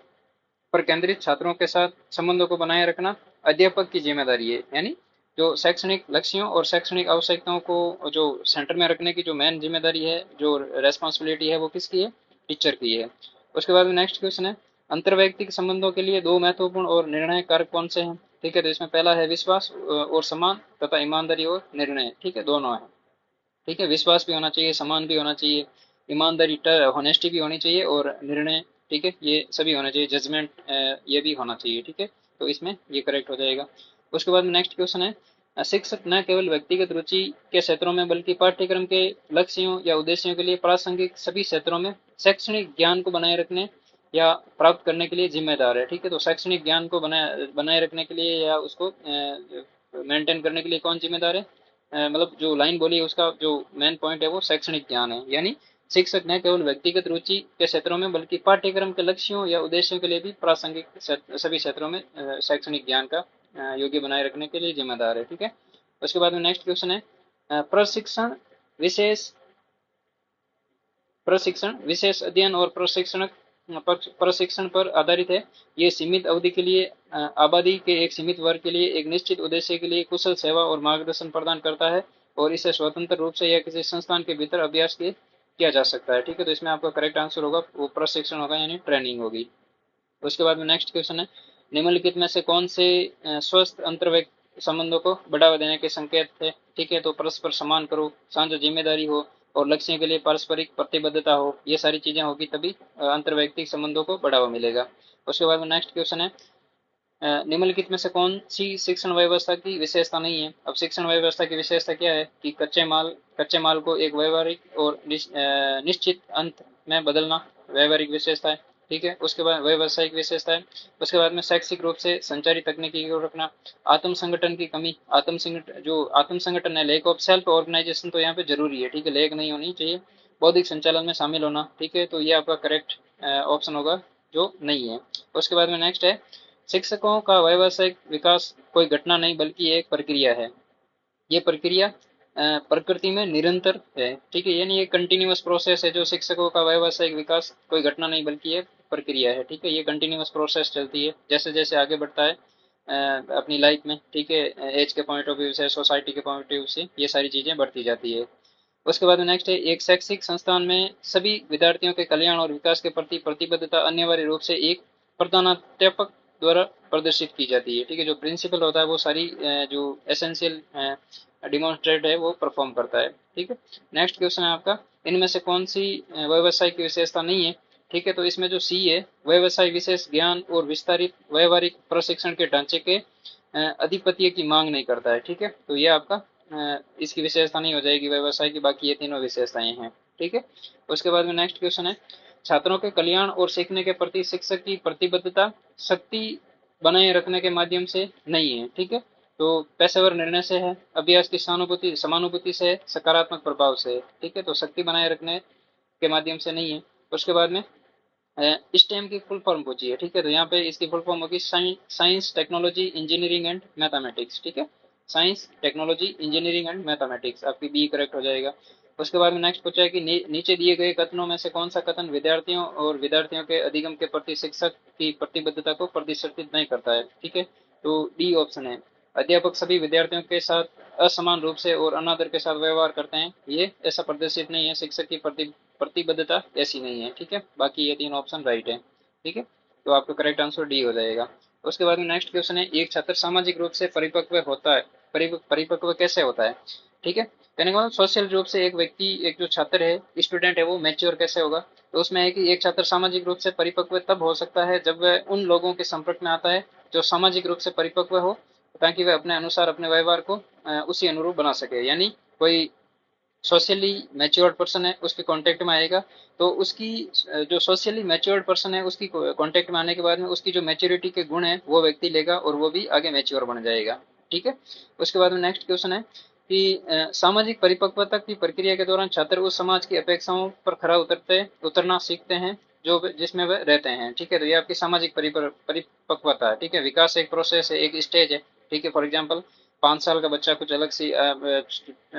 [SPEAKER 1] पर केंद्रित छात्रों के साथ संबंधों को बनाए रखना अध्यापक की जिम्मेदारी है। यानी जो शैक्षणिक लक्ष्यों और शैक्षणिक आवश्यकताओं को जो सेंटर में रखने की जो मेन जिम्मेदारी है, जो रेस्पॉन्सिबिलिटी है, वो किसकी है? टीचर की है। उसके बाद में नेक्स्ट क्वेश्चन है, अंतर्वैयक्तिक संबंधों के लिए दो महत्वपूर्ण और निर्णय कारक कौन से हैं? ठीक है, तो इसमें पहला है विश्वास और सम्मान तथा ईमानदारी और निर्णय। ठीक है, दोनों है। ठीक है, विश्वास भी होना चाहिए, सम्मान भी होना चाहिए, ईमानदारी होनेस्टी भी होनी चाहिए, और निर्णय, ठीक है, ये सभी होना चाहिए, जजमेंट ये भी होना चाहिए। ठीक है, तो इसमें ये करेक्ट हो जाएगा। उसके बाद में नेक्स्ट क्वेश्चन है, शिक्षक न केवल व्यक्तिगत रुचि के क्षेत्रों में बल्कि पाठ्यक्रम के लक्ष्यों या उद्देश्यों के लिए प्रासंगिक सभी क्षेत्रों में शैक्षणिक ज्ञान को बनाए रखने या प्राप्त करने के लिए जिम्मेदार है। ठीक है, तो शैक्षणिक ज्ञान को बनाए बनाए रखने के लिए या उसको मेंटेन करने के लिए कौन जिम्मेदार है? मतलब जो लाइन बोली है उसका जो मेन पॉइंट है वो शैक्षणिक ज्ञान है। यानी शिक्षक न केवल व्यक्तिगत रुचि के क्षेत्रों में बल्कि पाठ्यक्रम के लक्ष्यों या उद्देश्यों के लिए भी प्रासंगिक सभी क्षेत्रों में शैक्षणिक ज्ञान का योग्य बनाए रखने के लिए जिम्मेदार है। ठीक है, उसके बाद में नेक्स्ट क्वेश्चन है, प्रशिक्षण विशेष प्रशिक्षण विशेष अध्ययन और प्रशिक्षण पर आधारित है। ये सीमित अवधि के लिए आबादी के एक सीमित वर्ग के लिए एक निश्चित उद्देश्य के लिए कुशल सेवा और मार्गदर्शन प्रदान करता है, और इसे स्वतंत्र रूप से या किसी संस्थान के भीतर अभ्यास किया जा सकता है। ठीक है, तो इसमें आपका करेक्ट आंसर होगा वो प्रशिक्षण होगा, यानी ट्रेनिंग होगी। उसके बाद में नेक्स्ट क्वेश्चन है, निम्नलिखित में से कौन से स्वस्थ अंतर्वैयक्तिक संबंधों को बढ़ावा देने के संकेत है? ठीक है, तो परस्पर सम्मान करो, साझा जिम्मेदारी हो, और लक्ष्यों के लिए पारस्परिक प्रतिबद्धता हो, ये सारी चीजें होगी तभी अंतर्वैयक्तिक संबंधों को बढ़ावा मिलेगा। उसके बाद में नेक्स्ट क्वेश्चन है, निम्नलिखित में से कौन सी शिक्षण व्यवस्था की विशेषता नहीं है? अब शिक्षण व्यवस्था की विशेषता क्या है कि कच्चे माल को एक व्यवहारिक और निश्चित अंत में बदलना व्यवहारिक विशेषता है। ठीक है, उसके बाद व्यवसायिक विशेषता है। उसके बाद में शैक्षिक रूप से संचारी तकनीकी को रखना, आत्म संगठन की कमी, आत्म संगठन है, लेक ऑफ सेल्फ ऑर्गेनाइजेशन, तो यहाँ पे जरूरी है। ठीक है, लेक नहीं होनी चाहिए। बौद्धिक संचालन में शामिल होना। ठीक है, तो ये आपका करेक्ट ऑप्शन होगा जो नहीं है। उसके बाद में नेक्स्ट है, शिक्षकों का व्यावसायिक विकास कोई घटना नहीं बल्कि एक प्रक्रिया है। ये प्रक्रिया प्रकृति में निरंतर है। ठीक है, यानी ये कंटिन्यूअस प्रोसेस है, जो शिक्षकों का व्यावसायिक विकास कोई घटना नहीं बल्कि ये प्रक्रिया है। ठीक है, ये कंटिन्यूअस प्रोसेस चलती है जैसे जैसे आगे बढ़ता है अपनी लाइफ में। ठीक है, एज के पॉइंट ऑफ व्यू से, सोसाइटी के पॉइंट ऑफ व्यू से ये सारी चीजें बढ़ती जाती है। उसके बाद में नेक्स्ट है, एक शैक्षिक संस्थान में सभी विद्यार्थियों के कल्याण और विकास के प्रति प्रतिबद्धता अनिवार्य रूप से एक प्रधानाध्यापक द्वारा प्रदर्शित की जाती है। ठीक है, जो प्रिंसिपल होता है वो सारी जो एसेंशियल डिमॉन्स्ट्रेट है वो परफॉर्म करता है। ठीक है, नेक्स्ट क्वेश्चन है आपका, इनमें से कौन सी व्यवसाय की विशेषता नहीं है। ठीक है, तो इसमें जो सी है, व्यवसाय विशेष ज्ञान और विस्तारित व्यवहारिक प्रशिक्षण के ढांचे के अधिपत्य की मांग नहीं करता है। ठीक है, तो ये आपका इसकी विशेषता नहीं हो जाएगी व्यवसाय की, बाकी ये तीनों विशेषताएं हैं। ठीक है, उसके बाद में नेक्स्ट क्वेश्चन है, छात्रों के कल्याण और सीखने के प्रति शिक्षक की प्रतिबद्धता शक्ति बनाए रखने के माध्यम से नहीं है। ठीक है, तो पेशेवर निर्णय से है, अभ्यास की सहानुभूति समानुभूति से है, सकारात्मक प्रभाव से है। ठीक है, तो शक्ति बनाए रखने के माध्यम से नहीं है। उसके बाद में स्टेम की फुल फॉर्म पूछी है। ठीक है, तो यहाँ पे इसकी फुल फॉर्म होगी science technology engineering and mathematics. ठीक है, science technology engineering and mathematics, आपकी बी करेक्ट हो जाएगा। उसके बाद में नेक्स्ट पूछा है कि नीचे दिए गए कथनों में से कौन सा कथन विद्यार्थियों और विद्यार्थियों के अधिगम के प्रति शिक्षक की प्रतिबद्धता को प्रदर्शित नहीं करता है। ठीक है, तो डी ऑप्शन है, अध्यापक सभी विद्यार्थियों के साथ असमान रूप से और अनादर के साथ व्यवहार करते हैं, ये ऐसा प्रदर्शित नहीं है, शिक्षक की प्रतिबद्धता ऐसी नहीं है। ठीक है, बाकी ये तीन ऑप्शन राइट है। ठीक है, तो आपका करेक्ट आंसर डी हो जाएगा। उसके बाद में नेक्स्ट क्वेश्चन है, एक छात्र सामाजिक रूप से परिपक्व होता है, परिपक्व कैसे होता है। ठीक है, कहने का मतलब सोशल रूप से एक व्यक्ति, एक जो छात्र है, स्टूडेंट है, वो मैच्योर कैसे होगा। तो उसमें है कि एक छात्र सामाजिक रूप से परिपक्व तब हो सकता है जब वह उन लोगों के संपर्क में आता है जो सामाजिक रूप से परिपक्व हो, ताकि वह अपने अनुसार अपने व्यवहार को उसी अनुरूप बना सके। यानी कोई सोशली मैच्योर्ड पर्सन है, उसके कांटेक्ट में आएगा, तो उसकी जो सोशली मैच्योर्ड पर्सन है उसकी कांटेक्ट में आने के बाद में उसकी जो मैच्योरिटी के गुण है वो व्यक्ति लेगा और वो भी आगे मैच्योर बन जाएगा। ठीक है, उसके बाद में नेक्स्ट क्वेश्चन है कि सामाजिक परिपक्वता की प्रक्रिया के दौरान छात्र उस समाज की अपेक्षाओं पर खरा उतरना सीखते हैं जो जिसमें वह रहते हैं। ठीक है, तो ये आपकी सामाजिक परिपक्वता है। ठीक है, विकास एक प्रोसेस है, एक स्टेज है। ठीक है, फॉर एग्जाम्पल 5 साल का बच्चा कुछ अलग सी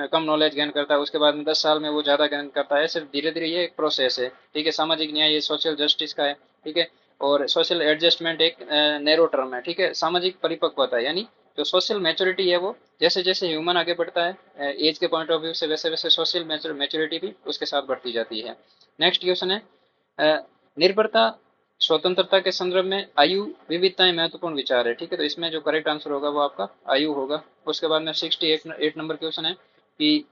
[SPEAKER 1] कम नॉलेज गेन करता है, उसके बाद में 10 साल में वो ज़्यादा गेन करता है, सिर्फ धीरे धीरे ये एक प्रोसेस है। ठीक है, सामाजिक न्याय ये सोशल जस्टिस का है। ठीक है, और सोशल एडजस्टमेंट एक नैरो टर्म है। ठीक है, सामाजिक परिपक्वता यानी जो सोशल मैच्योरिटी है वो जैसे जैसे ह्यूमन आगे बढ़ता है एज के पॉइंट ऑफ व्यू से, वैसे वैसे सोशल मैच्योरिटी भी उसके साथ बढ़ती जाती है। नेक्स्ट क्वेश्चन है, निर्भरता स्वतंत्रता के संदर्भ में आयु विविधताएं महत्वपूर्ण विचार है। ठीक है, तो इसमें जो करेक्ट आंसर होगा वो आपका आयु होगा। उसके बाद में 68 नंबर क्वेश्चन है कि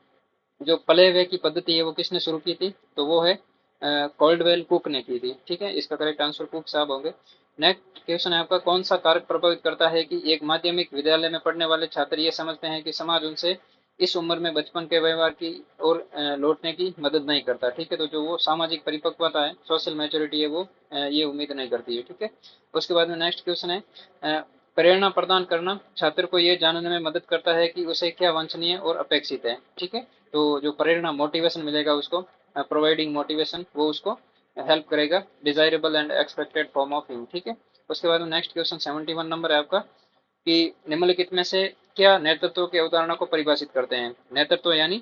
[SPEAKER 1] जो पले हुए की पद्धति है वो किसने शुरू की थी, तो वो है कॉल्डवेल कुक ने की थी। ठीक है, इसका करेक्ट आंसर कुक साहब होंगे। नेक्स्ट क्वेश्चन है आपका, कौन सा कारक प्रभावित करता है कि एक माध्यमिक विद्यालय में पढ़ने वाले छात्र ये समझते हैं कि समाज उनसे इस उम्र में बचपन के व्यवहार की और लौटने की मदद नहीं करता। ठीक है, तो जो वो सामाजिक परिपक्वता है, सोशल मैच्योरिटी है, वो ये उम्मीद नहीं करती है। ठीक है, उसके बाद में नेक्स्ट क्वेश्चन है, प्रेरणा प्रदान करना छात्र को ये जानने में मदद करता है कि उसे क्या वांछनीय और अपेक्षित है। ठीक है, तो जो प्रेरणा मोटिवेशन मिलेगा उसको, प्रोवाइडिंग मोटिवेशन, वो उसको हेल्प करेगा, desirable and expected form of him. ठीक है, उसके बाद में नेक्स्ट क्वेश्चन 71 नंबर है आपका कि निम्नलिखित में से क्या नेतृत्व के उदाहरणों को परिभाषित करते हैं। नेतृत्व यानी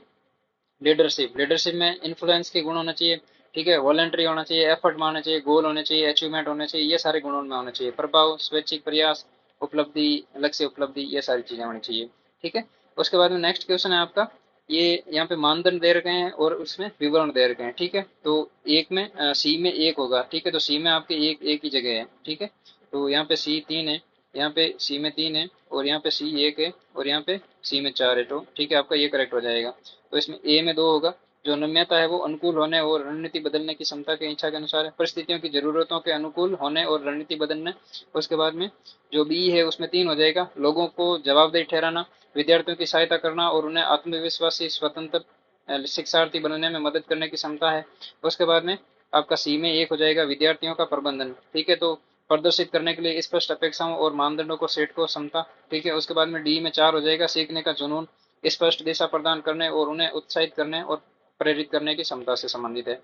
[SPEAKER 1] लीडरशिप, लीडरशिप में इन्फ्लुएंस के गुण होने चाहिए। ठीक है, वॉलेंट्री होना चाहिए, एफर्ट मारना चाहिए, गोल होने चाहिए, अचीवमेंट होने चाहिए, ये सारे गुणों में होने चाहिए। प्रभाव, स्वैच्छिक प्रयास, उपलब्धि, लक्ष्य उपलब्धि, ये सारी चीजें होनी चाहिए। ठीक है, उसके बाद में नेक्स्ट क्वेश्चन है आपका, ये यहाँ पे मानदंड दे रखे हैं और उसमें विवरण दे रखे हैं। ठीक है, तो एक में सी में एक होगा। ठीक है, तो सी में आपके एक ही जगह है। ठीक है, तो यहाँ पे सी 3 है, यहाँ पे सी में 3 है, और यहाँ पे सी 1 है, और यहाँ पे सी में 4 है। तो ठीक है, आपका ये करेक्ट हो जाएगा। तो इसमें ए में 2 होगा, जो नम्यता है वो अनुकूल होने और रणनीति बदलने की क्षमता के इच्छा के अनुसार है, परिस्थितियों की जरूरतों के अनुकूल होने और रणनीति बदलने। उसके बाद में जो बी है उसमें 3 हो जाएगा, लोगों को जवाबदेही ठहराना, विद्यार्थियों की सहायता करना और उन्हें आत्मविश्वासी स्वतंत्र शिक्षार्थी बनने में मदद करने की क्षमता है। उसके बाद में आपका सी में 1 हो जाएगा, विद्यार्थियों का प्रबंधन। ठीक है, तो प्रदर्शित करने के लिए स्पष्ट अपेक्षाओं और मानदंडों को सेट को क्षमता। ठीक है, उसके बाद में डी में 4 हो जाएगा, सीखने का जुनून, स्पष्ट दिशा प्रदान करने और उन्हें उत्साहित करने और प्रेरित करने की क्षमता से संबंधित है।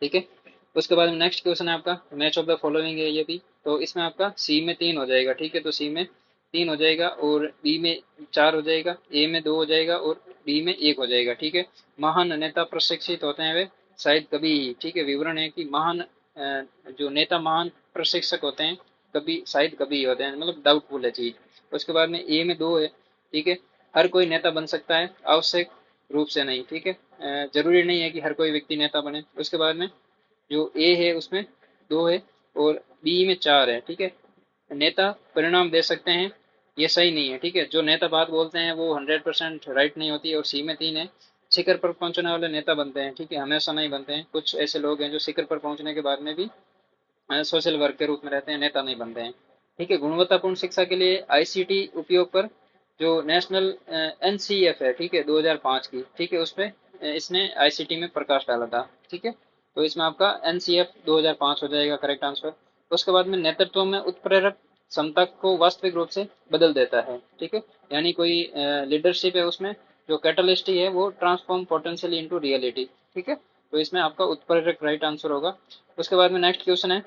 [SPEAKER 1] ठीक है, उसके बाद में नेक्स्ट क्वेश्चन है आपका, मैच ऑफ द फॉलोइंग है ये भी, तो इसमें आपका सी में 3 हो जाएगा। ठीक है, तो सी में 3 हो जाएगा, और बी में 4 हो जाएगा, ए में 2 हो जाएगा, और डी में 1 हो जाएगा। ठीक है, महान नेता प्रशिक्षित होते हैं वे शायद कभी ही। ठीक है, विवरण है कि महान जो नेता महान प्रशिक्षक होते हैं कभी शायद कभी ही होते हैं, मतलब डाउटफुल है चीज। उसके बाद में ए में 2 है। ठीक है, हर कोई नेता बन सकता है, आवश्यक रूप से नहीं। ठीक है, जरूरी नहीं है कि हर कोई व्यक्ति नेता बने। उसके बाद में जो ए है उसमें 2 है और बी में 4 है। ठीक है, नेता परिणाम दे सकते हैं, ये सही नहीं है। ठीक है, जो नेता बात बोलते हैं वो 100% राइट नहीं होती है। और सी में 3 है, शिखर पर पहुंचने वाले नेता बनते हैं। ठीक है, हमेशा नहीं बनते हैं, कुछ ऐसे लोग हैं जो शिखर पर पहुंचने के बाद में भी सोशल वर्क के रूप में रहते हैं, नेता नहीं बनते हैं। ठीक है, गुणवत्तापूर्ण शिक्षा के लिए आईसीटी उपयोग पर जो नेशनल एनसीएफ है, ठीक है, 2005 की, ठीक है, उसमें इसने आईसीटी में प्रकाश डाला था। ठीक है, तो इसमें आपका एनसीएफ 2005 हो जाएगा करेक्ट आंसर। उसके बाद में नेतृत्व में उत्प्रेरक क्षमता को वास्तविक रूप से बदल देता है। ठीक है, यानी कोई लीडरशिप है उसमें जो कैटलिस्ट है वो ट्रांसफॉर्म पोटेंशियल इनटू रियलिटी। ठीक है, तो इसमें आपका उत्प्रेरक राइट आंसर होगा। उसके बाद में नेक्स्ट क्वेश्चन है,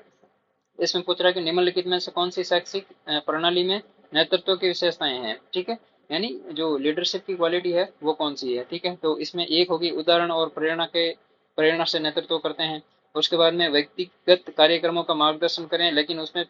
[SPEAKER 1] इसमें पूछ रहा है कि निम्नलिखित में से कौन सी शैक्षिक प्रणाली में नेतृत्व की विशेषताएं हैं। ठीक है, यानी जो लीडरशिप की क्वालिटी है वो कौन सी है। ठीक है, तो इसमें एक होगी उदाहरण और प्रेरणा से नेतृत्व करते हैं। उसके बाद में व्यक्तिगत कार्यक्रमों का मार्गदर्शन करें लेकिन उसमें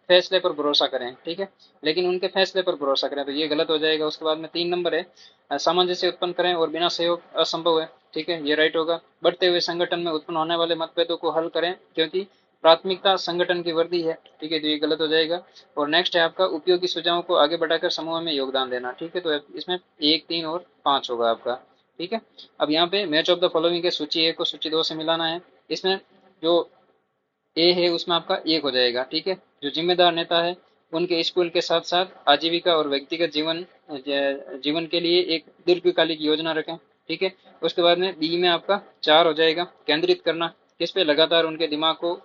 [SPEAKER 1] फैसले पर भरोसा करें। ठीक है, लेकिन उनके फैसले पर भरोसा करें, तो ये गलत हो जाएगा। उसके बाद में 3 नंबर है, सामंजस्य उत्पन्न करें और बिना सहयोग असंभव है। ठीक है, ये राइट होगा। बढ़ते हुए संगठन में उत्पन्न होने वाले मतभेदों को हल करें क्योंकि प्राथमिकता संगठन की वृद्धि है। ठीक है, तो ये गलत हो जाएगा। और नेक्स्ट है आपका उपयोगी सुझावों को आगे बढ़ाकर समूह में योगदान देना। ठीक है, तो इसमें 1, 3 और 5 होगा आपका। ठीक है, अब यहाँ पे मैच ऑफ द फॉलोइंग के सूची 1 को सूची 2 से मिलाना है। इसमें जो ए है उसमें आपका 1 हो जाएगा। ठीक है, जो जिम्मेदार नेता है उनके स्कूल के साथ साथ आजीविका और व्यक्तिगत जीवन के लिए एक दीर्घकालिक योजना रखें। ठीक है, उसके बाद में बी में आपका 4 हो जाएगा, केंद्रित करना, किस पे लगातार उनके दिमाग को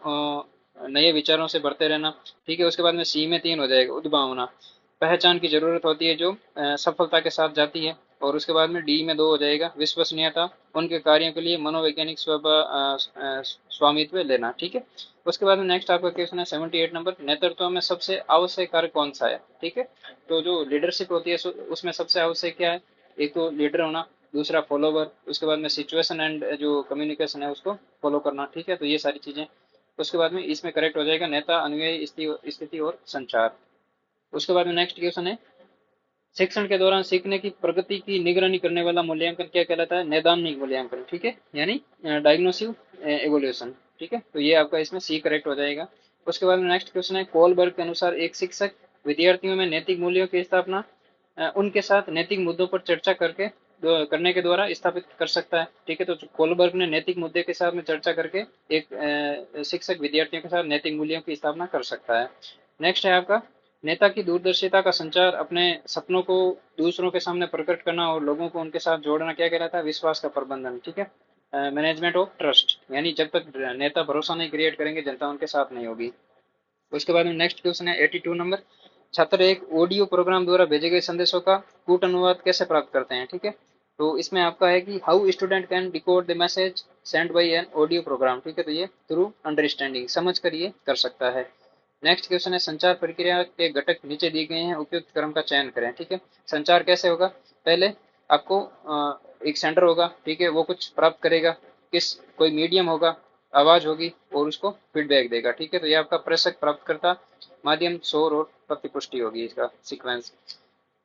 [SPEAKER 1] नए विचारों से भरते रहना। ठीक है, उसके बाद में सी में 3 हो जाएगा, उद्भावना, पहचान की जरूरत होती है जो सफलता के साथ जाती है। और उसके बाद में डी में 2 हो जाएगा, विश्वसनीयता, उनके कार्यों के लिए मनोवैज्ञानिक स्वामित्व लेना। ठीक है, उसके बाद में नेक्स्ट आपका क्वेश्चन है 78 नंबर, नेतृत्व में सबसे आवश्यक कार्य कौन सा है। ठीक है, तो जो लीडरशिप होती है उसमें सबसे आवश्यक क्या है, एक तो लीडर होना, दूसरा फॉलोवर, उसके बाद में सिचुएशन एंड जो कम्युनिकेशन है उसको फॉलो करना। ठीक है, तो ये सारी चीजें। उसके बाद में इसमें करेक्ट हो जाएगा नेता, अनुयायी, स्थिति और संचार। उसके बाद में नेक्स्ट क्वेश्चन है, शिक्षण के दौरान सीखने की प्रगति की निगरानी करने वाला मूल्यांकन क्या कहलाता है, नैदानिक मूल्यांकन। ठीक है, यानी डायग्नोसिव एवोल्यूशन। ठीक है, तो ये आपका इसमें सी करेक्ट हो जाएगा। उसके बाद में नेक्स्ट क्वेश्चन है, कोलबर्ग के अनुसार एक शिक्षक विद्यार्थियों में नैतिक मूल्यों की स्थापना उनके साथ नैतिक मुद्दों पर चर्चा करने के द्वारा स्थापित कर सकता है। ठीक है, तो कोलबर्ग ने नैतिक मुद्दे के साथ में चर्चा करके एक शिक्षक विद्यार्थियों के साथ नैतिक मूल्यों की स्थापना कर सकता है। नेक्स्ट है आपका, नेता की दूरदर्शिता का संचार, अपने सपनों को दूसरों के सामने प्रकट करना और लोगों को उनके साथ जोड़ना क्या कहलाता है, विश्वास का प्रबंधन। ठीक है, मैनेजमेंट ऑफ ट्रस्ट, यानी जब तक नेता भरोसा नहीं क्रिएट करेंगे जनता उनके साथ नहीं होगी। उसके बाद में नेक्स्ट क्वेश्चन है 82 नंबर, छात्र एक ऑडियो प्रोग्राम द्वारा भेजे गए संदेशों का कूट अनुवाद कैसे प्राप्त करते हैं। ठीक है, तो इसमें आपका है कि how student can decode the message send by an audio program. ठीक है, तो ये थ्रू अंडरस्टैंडिंग, समझ कर ये कर सकता है। नेक्स्ट क्वेश्चन है, संचार प्रक्रिया के घटक नीचे दिए गए हैं, उपयुक्त क्रम का चयन करें। ठीक है, संचार कैसे होगा, पहले आपको एक सेंडर होगा। ठीक है, वो कुछ प्राप्त करेगा, कोई मीडियम होगा, आवाज होगी और उसको फीडबैक देगा। ठीक है, तो ये आपका प्रेषक प्राप्तकर्ता, माध्यम, शोर और प्रतिपुष्टि होगी इसका सीक्वेंस।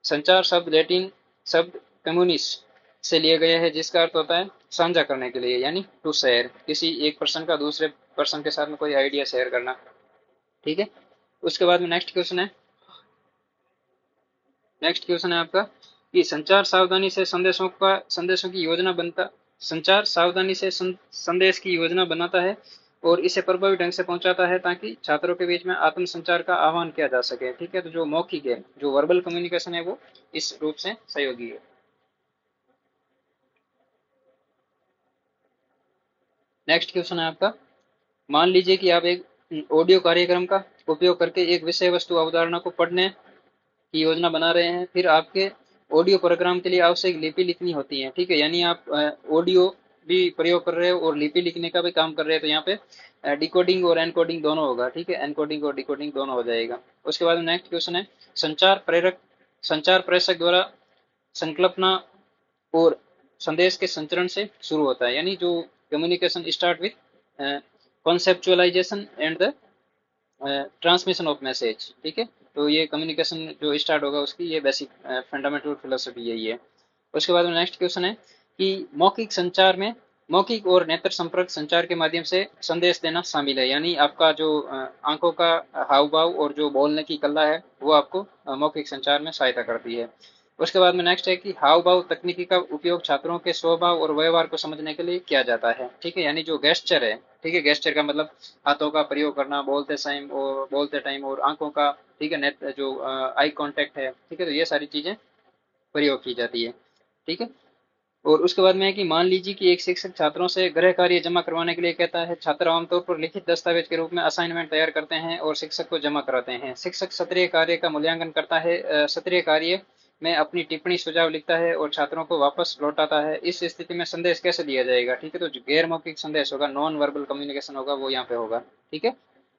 [SPEAKER 1] संचार शब्द लैटिन शब्द कम्युनिस से लिए गए हैं जिसका अर्थ होता है साझा करने के लिए, यानी टू शेयर, किसी एक पर्सन का दूसरे पर्सन के साथ में कोई आइडिया शेयर करना। ठीक है, उसके बाद में नेक्स्ट क्वेश्चन है आपका कि संदेशों की योजना बनता संचार सावधानी से संदेश की योजना बनाता है और इसे प्रभावी ढंग से पहुंचाता है ताकि छात्रों के बीच में आत्म संचार का आह्वान किया जा सके। ठीक है, तो जो मौखिक है, जो वर्बल कम्युनिकेशन है वो इस रूप से सहयोगी है। नेक्स्ट क्वेश्चन है आपका, मान लीजिए कि आप एक ऑडियो कार्यक्रम का उपयोग करके एक विषय वस्तु अवधारणा को पढ़ने की योजना बना रहे हैं, फिर आपके ऑडियो प्रोग्राम के लिए आवश्यक लिपि लिखनी होती है। ठीक है, यानी आप ऑडियो भी प्रयोग कर रहे हो और लिपि लिखने का भी काम कर रहे हैं, तो यहाँ पे डिकोडिंग और एनकोडिंग दोनों होगा। ठीक है, एनकोडिंग और डिकोडिंग दोनों हो जाएगा। उसके बाद नेक्स्ट क्वेश्चन है, संचार प्रेषक द्वारा संकल्पना और संदेश के संचरण से शुरू होता है, यानी जो communication start with conceptualisation and the transmission of message. ठीक है, तो ये कम्युनिकेशन जो स्टार्ट होगा उसकी ये बेसिक फंडामेंटल फिलोसफी यही है। उसके बाद में नेक्स्ट क्वेश्चन है कि मौखिक संचार में मौखिक और नेत्र संपर्क संचार के माध्यम से संदेश देना शामिल है, यानी आपका जो आंखों का हाव भाव और जो बोलने की कला है वो आपको मौखिक संचार में सहायता करती है। उसके बाद में नेक्स्ट है कि हाव भाव तकनीकी का उपयोग छात्रों के स्वभाव और व्यवहार को समझने के लिए किया जाता है। ठीक है, यानी जो गेस्चर है, ठीक है, गेस्चर का मतलब हाथों का प्रयोग करना बोलते टाइम और आंखों का, ठीक है, नेत्र जो आई कांटेक्ट है, ठीक है, तो ये सारी चीजें प्रयोग की जाती है। ठीक है, और उसके बाद में है कि मान लीजिए कि एक शिक्षक छात्रों से गृह कार्य जमा करवाने के लिए कहता है। छात्र आमतौर पर लिखित दस्तावेज के रूप में असाइनमेंट तैयार करते हैं और शिक्षक को जमा कराते हैं। शिक्षक सत्रीय कार्य का मूल्यांकन करता है, सत्रीय कार्य में अपनी टिप्पणी सुझाव लिखता है और छात्रों को वापस लौटाता है। इस स्थिति में संदेश कैसे दिया जाएगा? ठीक है, तो जो गैर मौखिक संदेश होगा, नॉन वर्बल कम्युनिकेशन होगा, वो यहाँ पे होगा। ठीक है,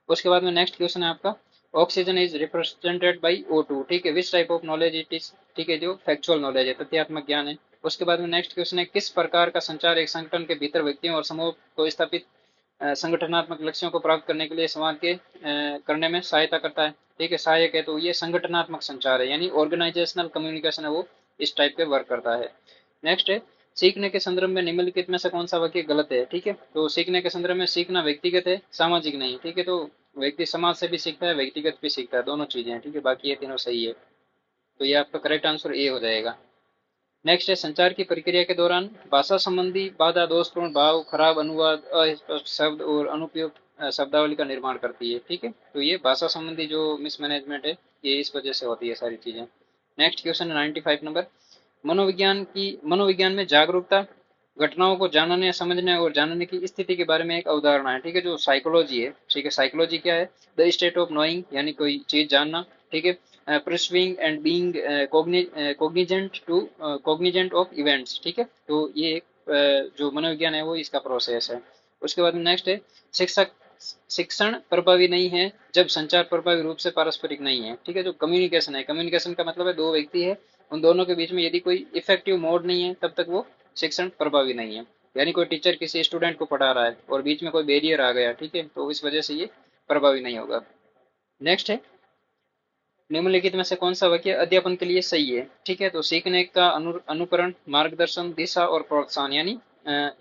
[SPEAKER 1] उसके बाद में नेक्स्ट क्वेश्चन है आपका, oxygen is represented by O2। ठीक है, which type of knowledge it is? ठीक है, जो फैक्चुअल नॉलेज है, तथ्यात्मक ज्ञान है। उसके बाद में नेक्स्ट क्वेश्चन है, किस प्रकार का संचार एक संगठन के भीतर व्यक्तियों और समूह को स्थापित संगठनात्मक लक्ष्यों को प्राप्त करने के लिए संवाद के करने में सहायता करता है? ठीक है, सहायक है, तो ये संगठनात्मक संचार है, यानी ऑर्गेनाइजेशनल कम्युनिकेशन है, वो इस टाइप के वर्क करता है। नेक्स्ट है, सीखने के संदर्भ में निम्नलिखित में से कौन सा वाक्य गलत है? ठीक है, तो सीखने के संदर्भ में सीखना व्यक्तिगत है, सामाजिक नहीं। ठीक है, तो व्यक्ति समाज से भी सीखता है, व्यक्तिगत भी सीखता है, दोनों चीजें हैं। ठीक है, बाकी ये तीनों सही है, तो ये आपका करेक्ट आंसर ए हो जाएगा। नेक्स्ट है, संचार की प्रक्रिया के दौरान भाषा संबंधी बाधा दोषपूर्ण भाव, खराब अनुवाद, अस्पष्ट शब्द और अनुपयुक्त शब्दावली का निर्माण करती है। ठीक है, तो ये भाषा संबंधी जो मिसमैनेजमेंट है, ये इस वजह से होती है सारी चीजें। नेक्स्ट क्वेश्चन है 95 नंबर, मनोविज्ञान में जागरूकता घटनाओं को जानने, समझने और जानने की स्थिति के बारे में एक अवधारणा है। ठीक है, जो साइकोलॉजी है, ठीक है, साइकोलॉजी क्या है? द स्टेट ऑफ नोइंग, यानी कोई चीज जानना। ठीक है, perceiving and being Cognizant of events. ठीक है, तो ये एक जो मनोविज्ञान है वो इसका प्रोसेस है। उसके बाद में नेक्स्ट है, शिक्षक शिक्षण प्रभावी नहीं है जब संचार प्रभावी रूप से पारस्परिक नहीं है। ठीक है, जो कम्युनिकेशन है, कम्युनिकेशन का मतलब है दो व्यक्ति है, उन दोनों के बीच में यदि कोई इफेक्टिव मोड नहीं है तब तक वो शिक्षण प्रभावी नहीं है। यानी कोई टीचर किसी स्टूडेंट को पढ़ा रहा है और बीच में कोई बैरियर आ गया, ठीक है, तो इस वजह से ये प्रभावी नहीं होगा। नेक्स्ट है, निम्नलिखित में से कौन सा वाक्य अध्यापन के लिए सही है? ठीक है, तो सीखने का अनुकरण, मार्गदर्शन, दिशा और प्रोत्साहन, यानी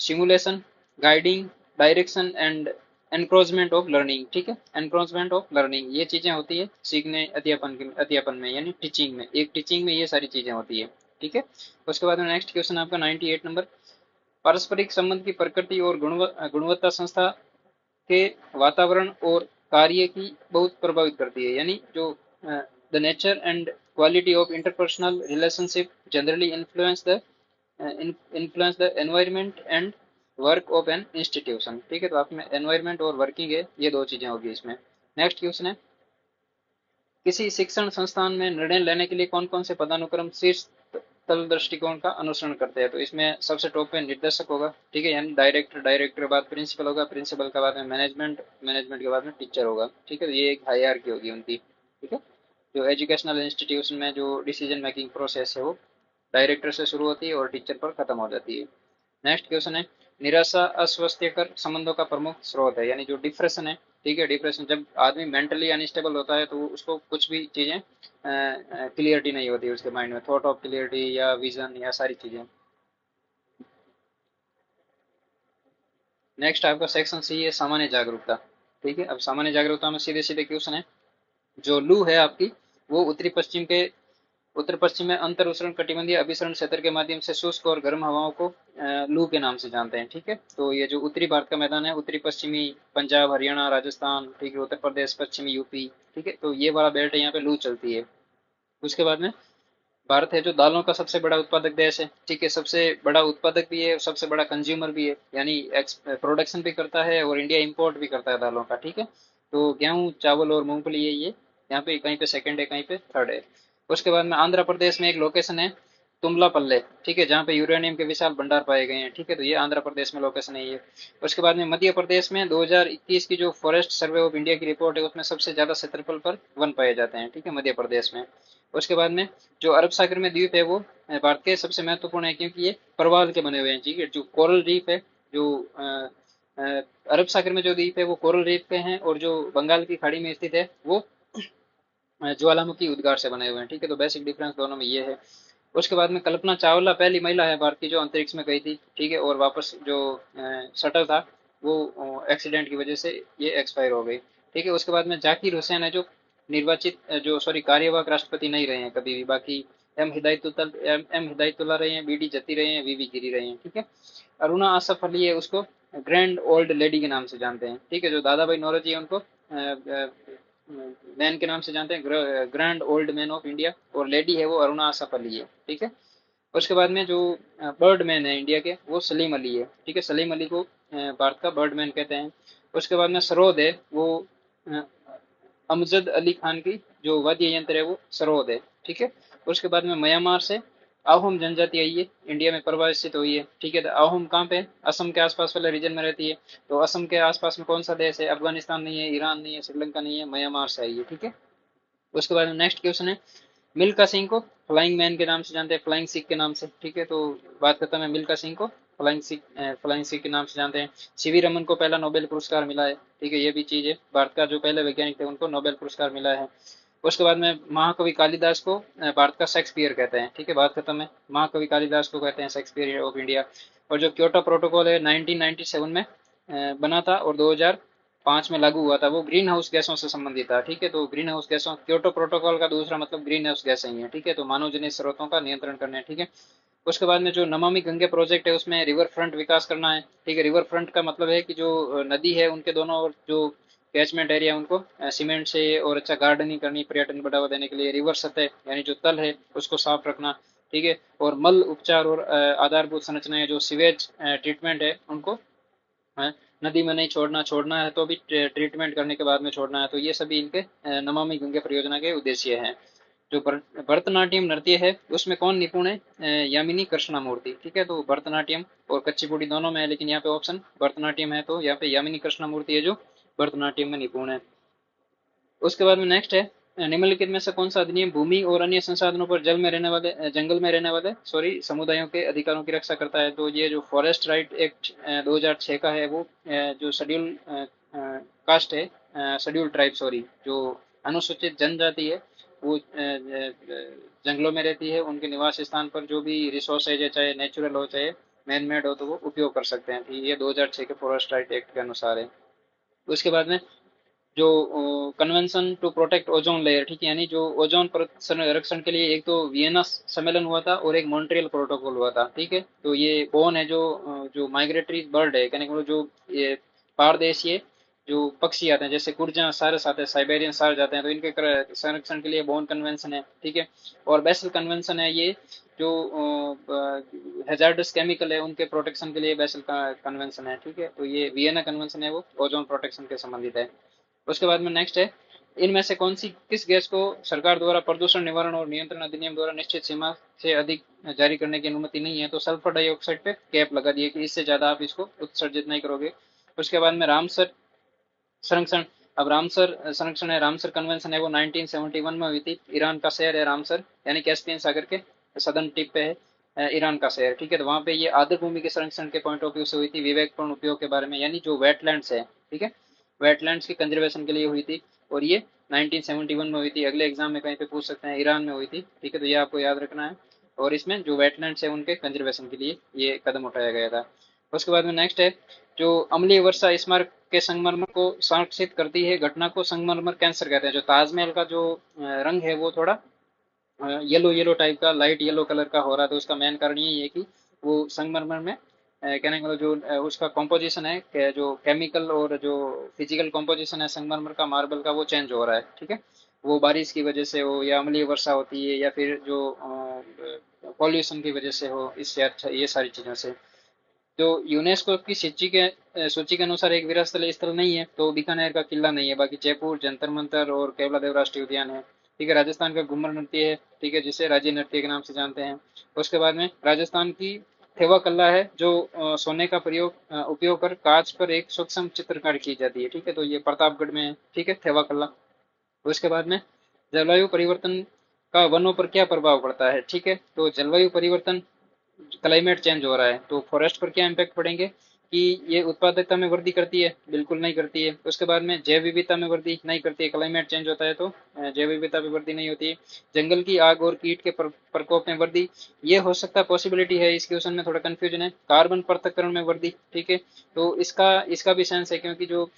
[SPEAKER 1] simulation, guiding, direction and encroachment of learning. ठीक है, एनक्रोचमेंट ऑफ लर्निंग, ये चीजें होती है सीखने अध्यापन में, यानी टीचिंग में, एक टीचिंग में ये सारी चीजें होती है। ठीक है, उसके बाद में नेक्स्ट क्वेश्चन आपका 98 नंबर, पारस्परिक संबंध की प्रकृति और गुणवत्ता संस्था के वातावरण और कार्य की बहुत प्रभावित करती है, यानी जो the nature and quality of interpersonal relationship generally influence the environment and work of an institution. ठीक है, तो आप में एनवायरनमेंट और वर्किंग है, ये दो चीजें होगी इसमें। नेक्स्ट क्वेश्चन है, किसी शिक्षण संस्थान में निर्णय लेने के लिए कौन कौन से पदानुक्रम शीर्ष तल दृष्टिकोण का अनुसरण करते हैं? तो इसमें सबसे टॉप पे निर्देशक होगा। ठीक है, यानी डायरेक्टर के बाद प्रिंसिपल होगा, प्रिंसिपल के बाद में मैनेजमेंट, मैनेजमेंट के बाद में टीचर होगा। ठीक है, तो ये एक हायरार्की होगी उनकी। ठीक है, जो एजुकेशनल इंस्टीट्यूशन में जो डिसीजन मेकिंग प्रोसेस है वो डायरेक्टर से शुरू होती है और टीचर पर खत्म हो जाती है। नेक्स्ट क्वेश्चन है, निराशा अस्वस्थकर संबंधों का प्रमुख स्रोत है, यानी जो डिप्रेशन है। ठीक है, डिप्रेशन जब आदमी मेंटली अनस्टेबल होता है तो उसको कुछ भी चीजें क्लियरिटी नहीं होती उसके माइंड में, थॉट ऑफ क्लियरिटी या विजन या सारी चीजें। नेक्स्ट आपका सेक्शन सी है, सामान्य जागरूकता। ठीक है, अब सामान्य जागरूकता में सीधे सीधे क्वेश्चन है, जो लू है आपकी, वो उत्तर पश्चिम में अंतर उष्ण कटिबंधीय अभिसरण क्षेत्र के माध्यम से शुष्क और गर्म हवाओं को लू के नाम से जानते हैं। ठीक है, तो ये जो उत्तरी भारत का मैदान है, उत्तरी पश्चिमी पंजाब, हरियाणा, राजस्थान, ठीक है, उत्तर प्रदेश, पश्चिमी यूपी, ठीक है, तो ये वाला बेल्ट है, यहाँ पे लू चलती है। उसके बाद में भारत है जो दालों का सबसे बड़ा उत्पादक देश है। ठीक है, सबसे बड़ा उत्पादक भी है और सबसे बड़ा कंज्यूमर भी है, यानी प्रोडक्शन भी करता है और इंडिया इंपोर्ट भी करता है दालों का। ठीक है, तो गेहूं, चावल और मूंगफली है ये, यहाँ पे कहीं पे सेकंड है, कहीं पे थर्ड है। उसके बाद में आंध्र प्रदेश में एक लोकेशन है, तुमलापल्ले, ठीक है, जहाँ पे यूरेनियम के विशाल भंडार पाए गए हैं, ठीक है, तो ये आंध्र प्रदेश में लोकेशन है ये। उसके बाद में मध्य प्रदेश में 2021 की जो फॉरेस्ट सर्वे ऑफ इंडिया की रिपोर्ट है उसमें सबसे ज्यादा क्षेत्रफल पर वन पाए जाते हैं, ठीक है, मध्य प्रदेश में। उसके बाद में जो अरब सागर में द्वीप है वो भारत के सबसे महत्वपूर्ण है, क्योंकि ये प्रवाल के बने हुए हैं, ठीक है, जो कोरल रीफ है, जो अरब सागर में जो द्वीप है वो कोरल रीफ के हैं, और जो बंगाल की खाड़ी में स्थित है वो ज्वालामुखी उद्गार से बने हुए हैं, ठीक है, तो बेसिक डिफरेंस दोनों में ये है। उसके बाद में कल्पना चावला पहली महिला है भारत की जो अंतरिक्ष में गई थी, ठीक है, और वापस जो शटल था वो एक्सीडेंट की वजह से ये एक्सपायर हो गई, ठीक है। उसके बाद में जाकिर हुसैन है जो निर्वाचित जो सॉरी कार्यवाहक राष्ट्रपति नहीं रहे हैं कभी भी, बाकी एम हिदायतुल्ला रहे हैं, बीडी जती रहे हैं, वीवी गिरी रहे हैं, ठीक है। अरुणा आसफ अली है, उसको ग्रैंड ओल्ड लेडी के नाम से जानते हैं, ठीक है, जो दादा भाई नौरोजी है उनको मैन के नाम से जानते हैं, grand old man of India, और लेडी है वो अरुणा आसफ अली है, ठीक है। उसके बाद में जो बर्ड मैन है इंडिया के वो सलीम अली है, ठीक है, सलीम अली को भारत का बर्ड मैन कहते हैं। उसके बाद में सरोद है वो अ, अमजद अली खान की जो वाद्य यंत्र है वो सरोद है, ठीक है। उसके बाद में म्यांमार से आहूम जनजाति आई है, इंडिया में परिभाषित हुई है, ठीक है। तो आहूम कहाँ पे है? असम के आसपास वाले रीजन में रहती है। तो असम के आसपास में कौन सा देश है? अफगानिस्तान नहीं है, ईरान नहीं है, श्रीलंका नहीं है, म्यांमार से आई है, ठीक है। उसके बाद में नेक्स्ट क्वेश्चन है, मिल्खा सिंह को फ्लाइंग मैन के नाम से जानते हैं, फ्लाइंग सिख के नाम से, ठीक है। तो बात करता मैं मिल्खा सिंह को फ्लाइंग सिख के नाम से जानते हैं। सीवी रमन को पहला नोबेल पुरस्कार मिला है, ठीक है, ये भी चीज है, भारत का जो पहले वैज्ञानिक थे उनको नोबेल पुरस्कार मिला है। उसके बाद में महाकवि कालिदास को भारत का शेक्सपियर कहते हैं, ठीक है, बात खत्म है, महाकवि कालिदास को कहते हैं शेक्सपियर ऑफ इंडिया। और जो क्योटो प्रोटोकॉल है 1997 में बना था और 2005 में लागू हुआ था, वो ग्रीन हाउस गैसों से संबंधित था, ठीक है। तो ग्रीन हाउस गैसों, क्योटो प्रोटोकॉल का दूसरा मतलब ग्रीन हाउस गैसें ही है, ठीक है, तो मानव जनित स्रोतों का नियंत्रण करने, ठीक है। उसके बाद में जो नमामि गंगे प्रोजेक्ट है उसमें रिवर फ्रंट विकास करना है, ठीक है। रिवर फ्रंट का मतलब है कि जो नदी है उनके दोनों ओर जो कैचमेंट एरिया उनको सीमेंट से और अच्छा गार्डनिंग करनी, पर्यटन बढ़ावा देने के लिए। रिवर सतह यानी जो तल है उसको साफ रखना, ठीक है। और मल उपचार और आधारभूत संरचनाएं जो सीवेज ट्रीटमेंट है उनको है नदी में नहीं छोड़ना, छोड़ना है तो भी ट्रीटमेंट करने के बाद में छोड़ना है। तो ये सभी इनके नमामि गंगे परियोजना के उद्देश्य हैं। जो भरतनाट्यम नृत्य है उसमें कौन निपुण है? यामिनी कृष्णमूर्ति, ठीक है। तो भरतनाट्यम और कुचिपुड़ी दोनों में है, लेकिन यहाँ पे ऑप्शन भरतनाट्यम है, तो यहाँ पे यामिनी कृष्णमूर्ति है जो भरतनाट्यम में निपुण है। उसके बाद में नेक्स्ट है, निम्नलिखित में से कौन सा अधिनियम भूमि और अन्य संसाधनों पर जल में रहने वाले जंगल में रहने वाले समुदायों के अधिकारों की रक्षा करता है? तो ये जो फॉरेस्ट राइट एक्ट 2006 का है वो जो शेड्यूल कास्ट है, शेड्यूल ट्राइब सॉरी, जो अनुसूचित जनजाति है वो जंगलों में रहती है, उनके निवास स्थान पर जो भी रिसोर्सेज है, चाहे नेचुरल हो चाहे मैन मेड हो, तो वो उपयोग कर सकते हैं, ठीक है, ये 2006 के फॉरेस्ट राइट एक्ट के अनुसार है। उसके बाद में जो convention to protect ozone layer, ठीक है, यानी जो ओजोन परत संरक्षण के लिए एक तो वियना सम्मेलन हुआ था और एक मॉन्ट्रियल प्रोटोकॉल हुआ था, ठीक है। तो ये बोन है जो माइग्रेटरी बर्ड है, कहने को जो ये पारदेशीय जो पक्षी आते हैं, जैसे कुर्जा सारस आते हैं, साइबेरियन सार जाते हैं, तो इनके संरक्षण के लिए बोन कन्वेंशन है, ठीक है। और बेसल कन्वेंशन है ये जो हैजार्डस केमिकल है उनके प्रोटेक्शन के लिए बेसल का कन्वेंशन है, ठीक है। तो ये वियना कन्वेंशन है वो ओजोन प्रोटेक्शन के संबंधित है। उसके बाद में नेक्स्ट है, इनमें से कौन सी किस गैस को सरकार द्वारा प्रदूषण निवारण और नियंत्रण अधिनियम द्वारा निश्चित सीमा से अधिक जारी करने की अनुमति नहीं है? तो सल्फर डाइऑक्साइड पे कैप लगा दिए कि इससे ज्यादा आप इसको उत्सर्जित नहीं करोगे। उसके बाद में रामसर संरक्षण, अब रामसर संरक्षण है, रामसर कन्वेंशन है वो 1971 में हुई थी। ईरान का शहर है रामसर, यानी कैस्पियन सागर के सदर्न टिप पे है ईरान का शहर, ठीक है। तो वहाँ पे ये आर्द्र भूमि के संरक्षण के पॉइंट ऑफ व्यू से हुई थी, विवेकपूर्ण उपयोग के बारे में, यानी जो वेटलैंड्स है, ठीक है, वेटलैंड्स की कंजर्वेशन के लिए हुई थी, और ये 1971 में हुई थी। अगले एग्जाम में कहीं पे पूछ सकते हैं, ईरान में हुई थी, ठीक है, तो ये आपको याद रखना है। और इसमें जो वेटलैंड्स है उनके कंजर्वेशन के लिए ये कदम उठाया गया था। उसके बाद में नेक्स्ट है, जो अम्लीय वर्षा स्मारक के संगमरमर को संरक्षित करती है घटना को संगमरमर कैंसर कहते हैं। जो ताजमहल का जो रंग है वो थोड़ा येलो येलो टाइप का, लाइट येलो कलर का हो रहा है, तो उसका मेन कारण यही है कि वो संगमरमर में कहने का जो उसका कॉम्पोजिशन है जो केमिकल और जो फिजिकल कॉम्पोजिशन है संगमरमर का, मार्बल का, वो चेंज हो रहा है, ठीक है। वो बारिश की वजह से हो या अम्लीय वर्षा होती है या फिर जो पॉल्यूशन की वजह से हो, इससे अच्छा ये सारी चीज़ों से। जो यूनेस्को की सूची के अनुसार एक विरासत स्थल नहीं है, तो बीकानेर का किला नहीं है, बाकी जयपुर जंतर मंतर और केवलादेव राष्ट्रीय उद्यान है। ठीक है, राजस्थान का घूमर नृत्य है, ठीक है, जिसे राज्य नृत्य के नाम से जानते हैं। उसके बाद में राजस्थान की थेवा कला है, जो सोने का उपयोग कर कांच पर एक सूक्ष्म चित्रकारी की जाती है, ठीक है, तो ये प्रतापगढ़ में है, ठीक है, थेवा कला। उसके बाद में जलवायु परिवर्तन का वनों पर क्या प्रभाव पड़ता है, ठीक है, तो जलवायु परिवर्तन, क्लाइमेट चेंज हो रहा है तो फॉरेस्ट पर क्या इम्पैक्ट पड़ेंगे कि ये उत्पादकता में वृद्धि करती है, बिल्कुल नहीं करती है। उसके बाद में जैव विविधता में वृद्धि नहीं करती है, क्लाइमेट चेंज होता है तो जैव विविधता में वृद्धि नहीं होती है। जंगल की आग और कीट के प्रकोप में वृद्धि, ये हो सकता है, पॉसिबिलिटी है, इस क्वेश्चन में थोड़ा कंफ्यूजन है। कार्बन पृथक्करण में वृद्धि, ठीक है, तो इसका इसका भी सेंस है, क्योंकि जो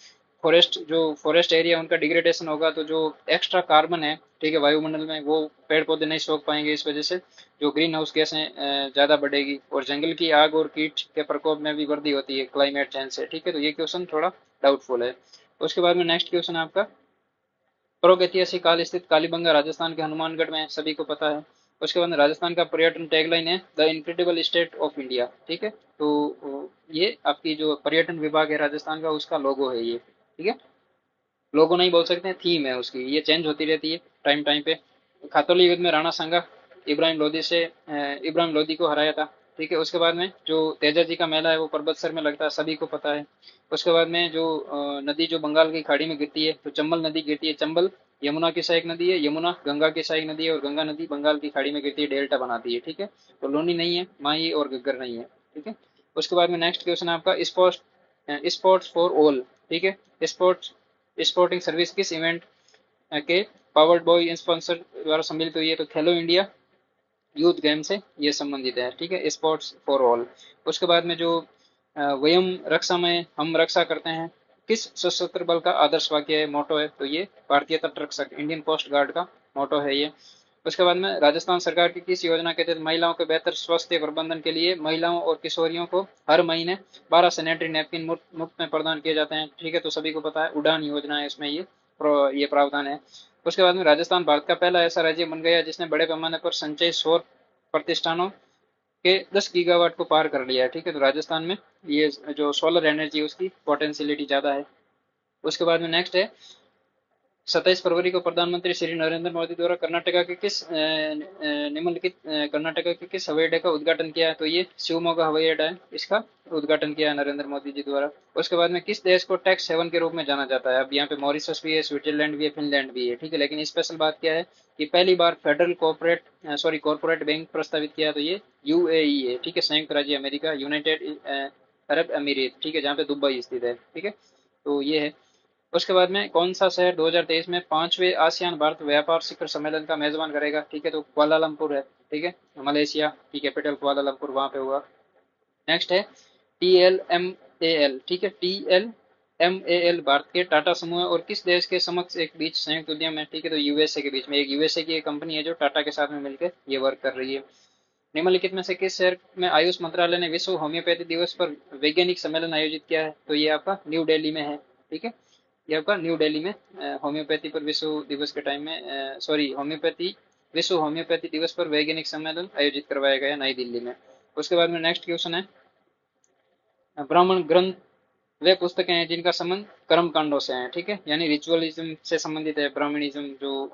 [SPEAKER 1] फॉरेस्ट एरिया उनका डिग्रेडेशन होगा तो जो एक्स्ट्रा कार्बन है, ठीक है, वायुमंडल में, वो पेड़ पौधे नहीं सोख पाएंगे, इस वजह से जो ग्रीन हाउस गैसें ज़्यादा बढ़ेगी, और जंगल की आग और कीट के प्रकोप में भी वृद्धि होती है क्लाइमेट चेंज से, ठीक है, तो ये क्वेश्चन थोड़ा डाउटफुल है। उसके बाद में नेक्स्ट क्वेश्चन है आपका, प्रागैतिहासिक काल स्थित कालीबंगा राजस्थान के हनुमानगढ़ में है, सभी को पता है। उसके बाद में राजस्थान का पर्यटन टैगलाइन है the incredible state of India, ठीक है, तो ये आपकी जो पर्यटन विभाग है राजस्थान का, उसका लोगो है ये, ठीक है, लोगो नहीं बोल सकते हैं, थीम है उसकी, ये चेंज होती रहती है टाइम टाइम पे। खातौली युद्ध में राणा सांगा इब्राहिम लोदी को हराया था, ठीक है। उसके बाद में जो तेजा जी का मेला है वो परबतसर में लगता है, सभी को पता है। उसके बाद में जो नदी जो बंगाल की खाड़ी में गिरती है, तो चंबल नदी गिरती है। चंबल यमुना की सहायक नदी है, यमुना गंगा की सहायक नदी है, और गंगा नदी बंगाल की खाड़ी में गिरती है, डेल्टा बनाती है, ठीक है। तो लोनी नहीं है, माही और घग्गर नहीं है, ठीक है। उसके बाद में नेक्स्ट क्वेश्चन है आपका, स्पोर्ट्स फॉर ऑल, ठीक है। स्पोर्ट्स स्पोर्टिंग सर्विस किस इवेंट के पावर्ड बॉय स्पॉन्सर द्वारा सम्मिलित हुई है, तो खेलो इंडिया यूथ गेम से ये संबंधित है, ठीक है, स्पोर्ट्स फॉर ऑल। उसके बाद में जो वयम रक्षा में हम रक्षा करते हैं, किस सशस्त्र बल का आदर्श वाक्य है, मोटो है, तो ये भारतीय तट रक्षक इंडियन कोस्ट गार्ड का मोटो है ये। उसके बाद में राजस्थान सरकार की किस योजना के तहत महिलाओं के बेहतर स्वास्थ्य प्रबंधन के लिए महिलाओं और किशोरियों को हर महीने 12 सैनिटरी नैपकिन मुफ्त में प्रदान किए जाते हैं, ठीक है, तो सभी को पता है, उड़ान योजना है, इसमें ये प्रावधान है। उसके बाद में राजस्थान भारत का पहला ऐसा राज्य बन गया जिसने बड़े पैमाने पर संचयी सौर प्रतिष्ठानों के 10 गीगावाट को पार कर लिया है, ठीक है, तो राजस्थान में ये जो सोलर एनर्जी उसकी पोटेंशियलिटी ज़्यादा है। उसके बाद में नेक्स्ट है, 27 फरवरी को प्रधानमंत्री श्री नरेंद्र मोदी द्वारा कर्नाटका के किस हवाई अड्डे का उद्घाटन किया है, तो ये शिवमोगा हवाई अड्डा है, इसका उद्घाटन किया है नरेंद्र मोदी जी द्वारा। उसके बाद में किस देश को टैक्स हेवन के रूप में जाना जाता है, अब यहाँ पे मॉरिशस भी है, स्विट्जरलैंड भी है, फिनलैंड भी है, ठीक है, लेकिन स्पेशल बात क्या है कि पहली बार फेडरल कॉर्पोरेट बैंक प्रस्तावित किया, तो ये यूएई है, ठीक है, संयुक्त राज्य अमेरिका, यूनाइटेड अरब अमीरात, ठीक है, जहाँ पे दुबई स्थित है, ठीक है, तो ये है। उसके बाद में कौन सा शहर 2023 में 5वें आसियान भारत व्यापार शिखर सम्मेलन का मेजबान करेगा, ठीक है, तो कुआलालंपुर है, ठीक है, मलेशिया की कैपिटल कुआलालंपुर, वहां पे होगा। नेक्स्ट है TLMAL, ठीक है, TLMAL भारत के टाटा समूह है, और किस देश के समक्ष एक बीच संयुक्त उद्यम है, ठीक है, तो यूएसए के बीच में, एक यूएसए की एक कंपनी है जो टाटा के साथ में मिलकर ये वर्क कर रही है। निम्नलिखित में से किस शहर में आयुष मंत्रालय ने विश्व होम्योपैथी दिवस पर वैज्ञानिक सम्मेलन आयोजित किया है, तो ये आपका न्यू दिल्ली में है, ठीक है, ये आपका न्यू दिल्ली में होम्योपैथी पर विश्व दिवस के टाइम में, विश्व होम्योपैथी दिवस पर वैज्ञानिक सम्मेलन आयोजित करवाया गया नई दिल्ली में। उसके बाद में नेक्स्ट क्वेश्चन है, ब्राह्मण ग्रंथ वे पुस्तकें हैं जिनका संबंध कर्म कांडों से है, ठीक है, यानी रिचुअलिज्म से संबंधित है, ब्राह्मणिज्म जो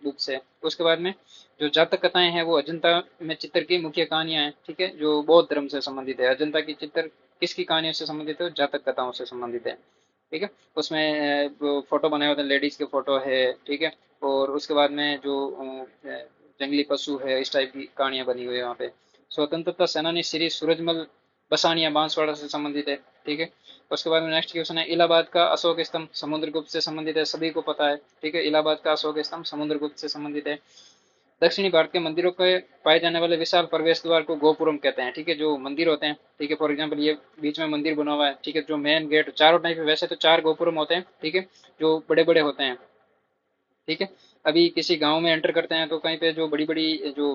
[SPEAKER 1] बुक्स है। उसके बाद में जो जातक कथाएं हैं वो अजंता में चित्र की मुख्य कहानियां हैं, ठीक है, जो बौद्ध धर्म से संबंधित है। अजंता की चित्र किसकी कहानियों से संबंधित है, जातक कथाओं से संबंधित है, ठीक है। उसमें फोटो बनाए होते हैं, लेडीज के फोटो है, ठीक है, और उसके बाद में जो जंगली पशु है, इस टाइप की कहानियां बनी हुई है वहाँ पे। स्वतंत्रता सेनानी श्री सूरजमल बसानिया बांसवाड़ा से संबंधित है, ठीक है। उसके बाद में नेक्स्ट क्वेश्चन है, इलाहाबाद का अशोक स्तंभ समुद्रगुप्त से संबंधित है, सभी को पता है, ठीक है, इलाहाबाद का अशोक स्तंभ समुद्रगुप्त से संबंधित है। दक्षिणी भारत के मंदिरों के पाए जाने वाले विशाल प्रवेश द्वार को गोपुरम कहते हैं, ठीक है, जो मंदिर होते हैं, ठीक है, फॉर एग्जांपल ये बीच में मंदिर बना हुआ है, ठीक है, जो मेन गेट चारों टाइप, वैसे तो 4 गोपुरम होते हैं, ठीक है, जो बड़े बड़े होते हैं, ठीक है। अभी किसी गांव में एंटर करते हैं तो कहीं पे जो बड़ी बड़ी जो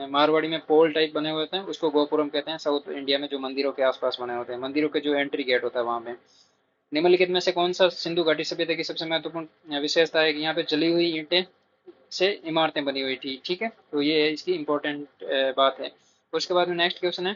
[SPEAKER 1] मारवाड़ी में पोल टाइप बने हुए होते हैं उसको गोपुरम कहते हैं, साउथ इंडिया में जो मंदिरों के आसपास बने होते हैं, मंदिरों के जो एंट्री गेट होता है वहां पे। निम्नलिखित में से कौन सा सिंधु घाटी सभ्यता की सबसे महत्वपूर्ण विशेषता है कि यहाँ पे जली हुई ईंटें से इमारतें बनी हुई थी, ठीक है, तो ये है इसकी इंपॉर्टेंट बात है। उसके बाद में नेक्स्ट क्वेश्चन है,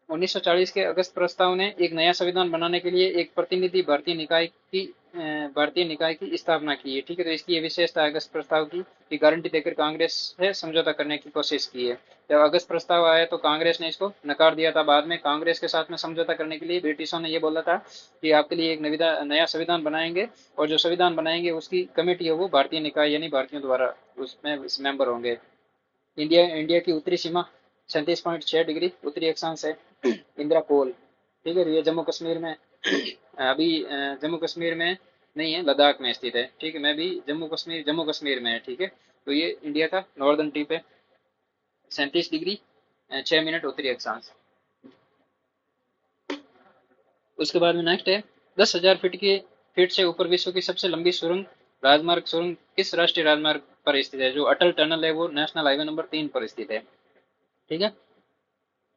[SPEAKER 1] 1940 के अगस्त प्रस्ताव ने एक नया संविधान बनाने के लिए एक प्रतिनिधि भारतीय निकाय की भारतीय निकाय की स्थापना की है। ठीक है, तो इसकी ये विशेषता है अगस्त प्रस्ताव की कि गारंटी देकर कांग्रेस से समझौता करने की कोशिश की है। जब अगस्त प्रस्ताव आया तो कांग्रेस ने इसको नकार दिया था। बाद में कांग्रेस के साथ में समझौता करने के लिए ब्रिटिशों ने ये बोला था कि आपके लिए एक नया संविधान बनाएंगे, और जो संविधान बनाएंगे उसकी कमेटी है वो भारतीय निकाय यानी भारतीयों द्वारा उसमें मेंबर होंगे। इंडिया इंडिया की उत्तरी सीमा 37.6 डिग्री उत्तरी अक्षांश है। इंदिरा कोल, ठीक है, तो ये जम्मू कश्मीर में अभी जम्मू कश्मीर में नहीं है, लद्दाख में स्थित है। ठीक है, मैं भी जम्मू कश्मीर में है। ठीक है, तो ये इंडिया का नॉर्दर्न टिप है, 37 डिग्री 6 मिनट उत्तरी अक्षांश। उसके बाद में नेक्स्ट है 10,000 फीट से ऊपर विश्व की सबसे लंबी सुरंग किस राष्ट्रीय राजमार्ग पर स्थित है? जो अटल टनल है वो नेशनल हाईवे नंबर 3 पर स्थित है। ठीक है,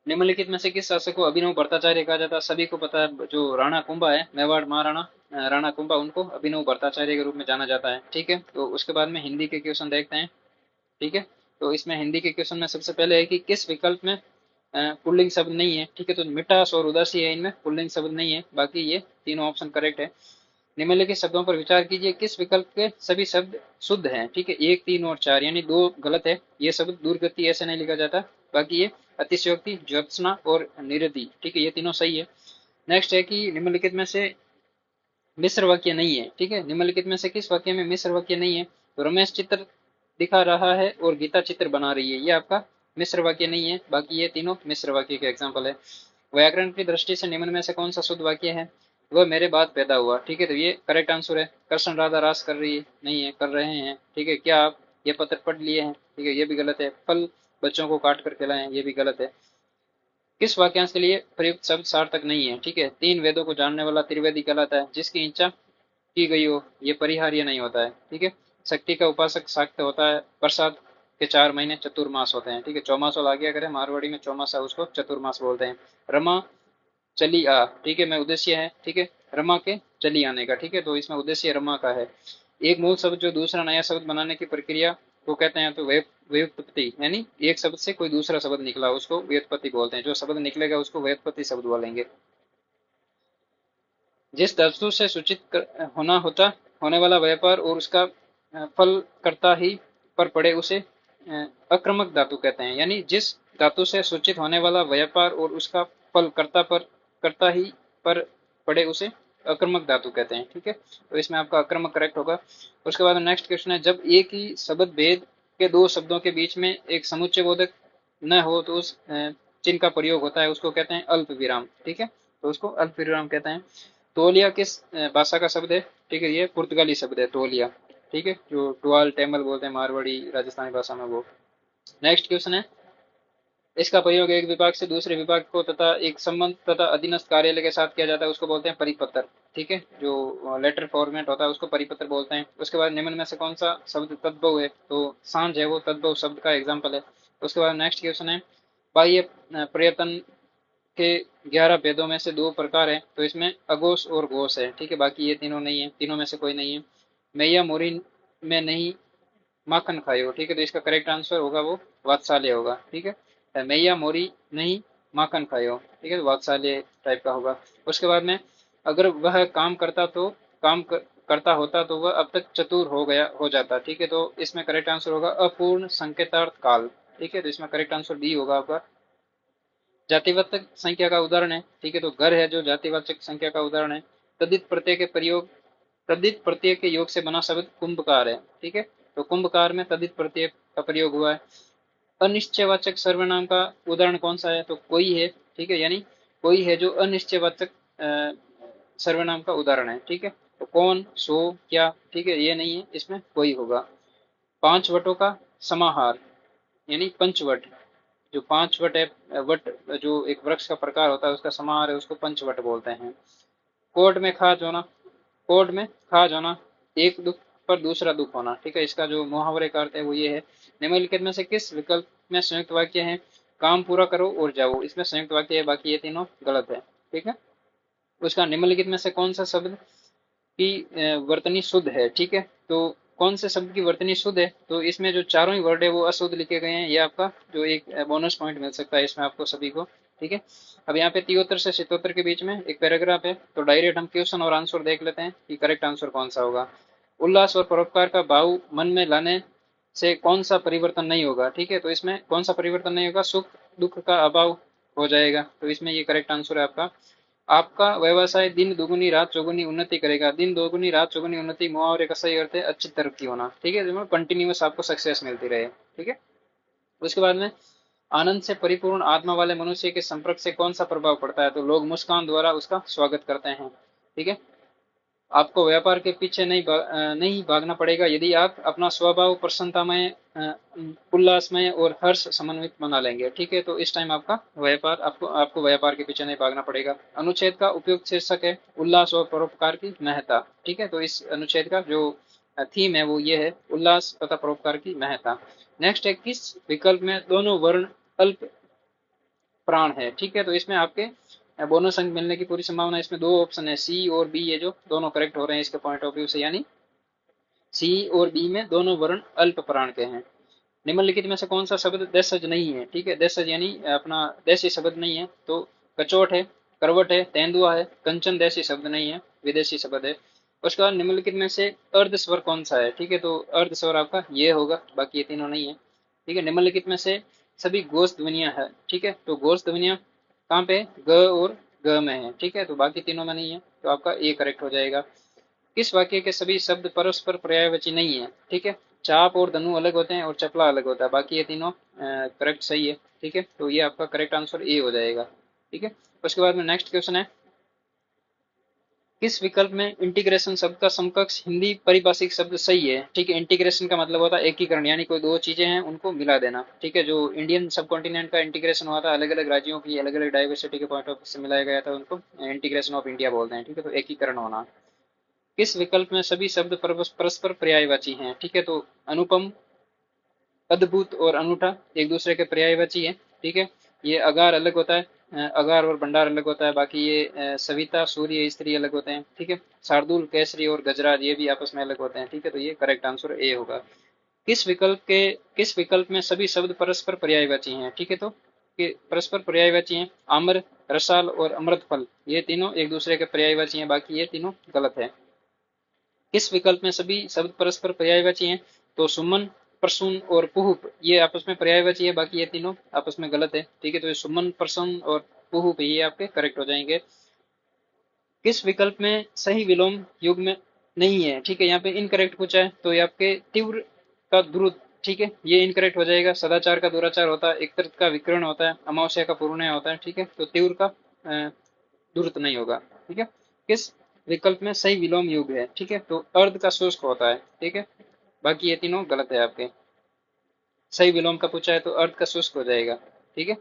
[SPEAKER 1] निम्नलिखित में से किस शासक को अभिनव भट्टाचार्य कहा जाता है? सभी को पता है, जो राणा कुंभा है, मेवाड़ महाराणा राणा कुंभा, उनको अभिनव भट्टाचार्य के रूप में जाना जाता है। ठीक है, तो उसके बाद में हिंदी के क्वेश्चन देखते हैं। ठीक है, तो इसमें हिंदी के क्वेश्चन में सबसे पहले है कि किस विकल्प में पुल्लिंग शब्द नहीं है? ठीक है, तो मिठास और उदासी है, इनमें पुल्लिंग शब्द नहीं है, बाकी ये तीनों ऑप्शन करेक्ट है। निम्नलिखित शब्दों पर विचार कीजिए, किस विकल्प के सभी शब्द शुद्ध हैं? ठीक है, 1, 3 और 4 यानी 2 गलत है। ये शब्द दुर्गति ऐसे नहीं लिखा जाता, बाकी ये अतिशयोक्ति, ज्योत्सना और निरति, ठीक है, ये तीनों सही है। नेक्स्ट है कि निम्नलिखित में से मिश्र वाक्य नहीं है। ठीक है, निम्नलिखित में से किस वाक्य में मिश्र वाक्य नहीं है? तो रमेश चित्र दिखा रहा है और गीता चित्र बना रही है, ये आपका मिश्र वाक्य नहीं है, बाकी ये तीनों मिश्र वाक्य के एग्जाम्पल है। व्याकरण की दृष्टि से निम्न में से कौन सा शुद्ध वाक्य है? वह मेरे बाद पैदा हुआ। ठीक है, तो ये करेक्ट आंसर है। कृष्ण राधा रास कर रही है, नहीं है, कर रहे हैं। ठीक है, क्या आप ये पत्र पढ़ लिए हैं? ठीक है, ये भी गलत है। फल बच्चों को काट कर खिलाएं, ये भी गलत है। किस वाक्यांश के लिए प्रयुक्त शब्द सार्थक नहीं है? ठीक है, 3 वेदों को जानने वाला त्रिवेदी कहलाता है। जिसकी इच्छा की गई हो, ये परिहार्य नहीं होता है। ठीक है, शक्ति का उपासक शाक्त होता है। प्रसाद के 4 महीने चतुर्मास होते हैं। ठीक है, चौमासो ला गया करे, मारवाड़ी में चौमासा उसको चतुर्मास बोलते हैं। रमा चली आ, ठीक है, में उद्देश्य है। ठीक है, रमा के चली आने का। ठीक है, तो इसमें उद्देश्य रमा का है। एक मूल शब्द जो दूसरा नया शब्द बनाने की प्रक्रिया को कहते हैं तो व्युत्पत्ति, यानी एक शब्द से कोई दूसरा शब्द निकला उसको व्युत्पत्ति बोलते हैं। जो शब्द निकलेगा उसको व्युत्पत्ति शब्द बोलेंगे। जिस धातु से सूचित होने वाला व्यापार और उसका फल कर्ता ही पर पड़े उसे अक्रमक धातु कहते हैं। यानी जिस धातु से सूचित होने वाला व्यापार और उसका फल कर्ता ही पर पड़े उसे अक्रमक धातु कहते हैं। ठीक है, तो इसमें आपका अक्रमक करेक्ट होगा। उसके बाद नेक्स्ट क्वेश्चन है, जब एक ही शब्द भेद के 2 शब्दों के बीच में एक समुच्चय बोधक न हो तो उस चिन्ह का प्रयोग होता है, उसको कहते हैं अल्प विराम। ठीक है, तो उसको अल्प विराम कहते हैं। तौलिया किस भाषा का शब्द है? ठीक है, ये पुर्तगाली शब्द है तौलिया। ठीक है, जो टुआल टेमल बोलते हैं मारवाड़ी राजस्थानी भाषा में, वो। नेक्स्ट क्वेश्चन है, इसका प्रयोग एक विभाग से दूसरे विभाग को तथा एक संबंध तथा अधीनस्थ कार्यालय के साथ किया जाता है, उसको बोलते हैं परिपत्र। ठीक है, जो लेटर फॉर्मेट होता है उसको परिपत्र बोलते हैं। उसके बाद निम्न में से कौन सा शब्द तद्भव है? तो सांझ है वो तद्भव शब्द का एग्जाम्पल है। उसके बाद नेक्स्ट क्वेश्चन है, बाह्य प्रयत्न के 11 भेदों में से 2 प्रकार है, तो इसमें अघोष और घोष है। ठीक है, बाकी ये तीनों नहीं है, तीनों में से कोई नहीं है। मैया मोरी में नहीं माखन खायो। ठीक है, तो इसका करेक्ट आंसर होगा वो वात्सल्य होगा। ठीक है, मैया मोरी नहीं माखन खायो। ठीक है, तो वात्सल्य टाइप का होगा। उसके बाद में अगर वह करता होता तो वह अब तक चतुर हो जाता। ठीक है, तो इसमें करेक्ट आंसर होगा अपूर्ण संकेतार्थ काल। ठीक है, तो इसमें करेक्ट आंसर बी होगा आपका। जातिवाचक संख्या का उदाहरण है। ठीक है, तो घर है जो जातिवाचक संख्या का उदाहरण है। तद्धित प्रत्यय के योग से बना शब्द कुंभकार है। ठीक है, तो कुंभकार में तद्धित प्रत्यय का प्रयोग हुआ है। अनिश्चयवाचक सर्वनाम का उदाहरण कौन सा है? तो कोई है। ठीक है, यानी कोई है जो अनिश्चयवाचक सर्वनाम का उदाहरण है। ठीक है, तो कौन, सो, क्या। ठीक है, ये नहीं है, इसमें कोई होगा। 5 वटों का समाहार यानी पंचवट, जो 5 वट है, वट जो एक वृक्ष का प्रकार होता है उसका समाहार है, उसको पंचवट बोलते हैं। कोर्ट में खाज होना, कोर्ट में खाज होना, एक दुख पर दूसरा दुख होना। ठीक है, इसका जो मुहावरे का अर्थ है वो ये है। निम्नलिखित में से किस विकल्प में संयुक्त वाक्य है? काम पूरा करो और जाओ, इसमें संयुक्त वाक्य है, बाकी ये तीनों गलत है। ठीक है, उसका निम्नलिखित में से कौन सा शब्द की वर्तनी शुद्ध है? ठीक है, तो कौन से शब्द की वर्तनी शुद्ध है? तो इसमें जो चारों ही वर्ड है वो अशुद्ध लिखे गए हैं, ये आपका जो एक बोनस पॉइंट मिल सकता है इसमें आपको सभी को। ठीक है। अब यहाँ पे 73 से 77 के बीच में एक पैराग्राफ है, तो डायरेक्ट हम क्वेश्चन और आंसर देख लेते हैं कि करेक्ट आंसर कौन सा होगा। उल्लास और परोपकार का भाव मन में लाने से कौन सा परिवर्तन नहीं होगा, ठीक है। तो इसमें कौन सा परिवर्तन नहीं होगा, सुख दुख का अभाव हो जाएगा, तो इसमें ये करेक्ट आंसर है आपका। आपका व्यवसाय दिन दुगुनी रात चौगुनी उन्नति करेगा। दिन दोगुनी रात चौगुनी उन्नति मुहावरे का सही अर्थ है अच्छी तरक्की होना, ठीक है। जिसमें कंटिन्यूअस आपको सक्सेस मिलती रहे, ठीक है। उसके बाद में आनंद से परिपूर्ण आत्मा वाले मनुष्य के संपर्क से कौन सा प्रभाव पड़ता है, तो लोग मुस्कान द्वारा उसका स्वागत करते हैं, ठीक है। आपको व्यापार के पीछे नहीं भागना पड़ेगा यदि आप अपना स्वभाव प्रसन्नतामय, उल्लासमय और हर्ष समन्वित बना लेंगे, ठीक है। तो इस टाइम आपका व्यापार आपको व्यापार के पीछे नहीं भागना पड़ेगा। अनुच्छेद का उपयुक्त शीर्षक है उल्लास और परोपकार की महत्ता, ठीक है। तो इस अनुच्छेद का जो थीम है वो ये है, उल्लास तथा परोपकार की महत्ता। नेक्स्ट है, किस विकल्प में दोनों वर्ण अल्प प्राण है, ठीक है। तो इसमें आपके बोनस अंक मिलने की पूरी संभावना है। इसमें दो ऑप्शन है, सी और बी, ये जो दोनों करेक्ट हो रहे हैं इसके पॉइंट ऑफ व्यू से, यानी सी और बी में दोनों वर्ण अल्प प्राण के हैं। निम्नलिखित में से कौन सा शब्द देशज नहीं है, ठीक है। देशज यानी अपना देशी शब्द नहीं है, तो कचोट है, करवट है, तेंदुआ है, कंचन देशी शब्द नहीं है, विदेशी शब्द है। उसके बाद निम्नलिखित में से अर्ध स्वर कौन सा है, ठीक है। तो अर्ध स्वर आपका ये होगा, बाकी ये तीनों नहीं है, ठीक है। निम्नलिखित में से सभी घोष ध्वनियां है, ठीक है। तो घोष ध्वनियां कहाँ पे, ग और ग में है, ठीक है। तो बाकी तीनों में नहीं है, तो आपका ए करेक्ट हो जाएगा। किस वाक्य के सभी शब्द परस्पर पर्यायवाची नहीं है, ठीक है। चाप और धनु अलग होते हैं और चपला अलग होता है, बाकी ये तीनों करेक्ट सही है, ठीक है। तो ये आपका करेक्ट आंसर ए हो जाएगा, ठीक है। उसके बाद में नेक्स्ट क्वेश्चन है, किस विकल्प में इंटीग्रेशन शब्द का समकक्ष हिंदी परिभाषिक शब्द सही है, ठीक है। इंटीग्रेशन का मतलब होता है एकीकरण, यानी कोई दो चीजें हैं उनको मिला देना, ठीक है। जो इंडियन सब कॉन्टिनेंट का इंटीग्रेशन हुआ था, अलग अलग राज्यों की अलग अलग डाइवर्सिटी के पॉइंट ऑफ से मिलाया गया था, उनको इंटीग्रेशन ऑफ इंडिया बोलते हैं, ठीक है। तो एकीकरण होना। किस विकल्प में सभी शब्द परस्पर पर्यायवाची हैं, ठीक है। तो अनुपम, अद्भुत और अनूठा एक दूसरे के पर्यायवाची है, ठीक है। ये अगार अलग होता है, अगार और भंडार अलग होता है, बाकी ये सविता सूर्य स्त्री अलग होते हैं, ठीक है। शार्दुल केसरी और गजराज ये भी आपस में अलग होते हैं, ठीक है। तो ये करेक्ट आंसर ए होगा। किस विकल्प में सभी शब्द परस्पर पर्यायवाची हैं, ठीक है। तो परस्पर पर्यायवाची हैं, आम्र, रसाल और अमृत फल, ये तीनों एक दूसरे के पर्यायवाची हैं, बाकी ये तीनों गलत है। किस विकल्प में सभी शब्द परस्पर पर्यायवाची हैं, तो सुमन, प्रसून और पुहुप ये आपस में पर्यायवाची है, बाकी ये तीनों आपस में गलत है, ठीक है। तो ये सुमन, प्रसून और पुहुप ये आपके करेक्ट हो जाएंगे। किस विकल्प में सही विलोम युग में नहीं है, ठीक है। यहाँ पे इनकरेक्ट पूछा है, तो ये आपके तीव्र का द्रुत, ठीक है, ये इनकरेक्ट हो जाएगा। सदाचार का दुराचार होता है, एक का विकर्ण होता है, अमावस्या का पूर्णय होता है, ठीक है। तो तीव्र का दुरुत नहीं होगा, ठीक है। किस विकल्प में सही विलोम युग है, ठीक है। तो अर्ध का शुष्क होता है, ठीक है। बाकी ये तीनों गलत है आपके। सही विलोम का पूछा है तो अर्ध का शुष्क हो जाएगा, ठीक है।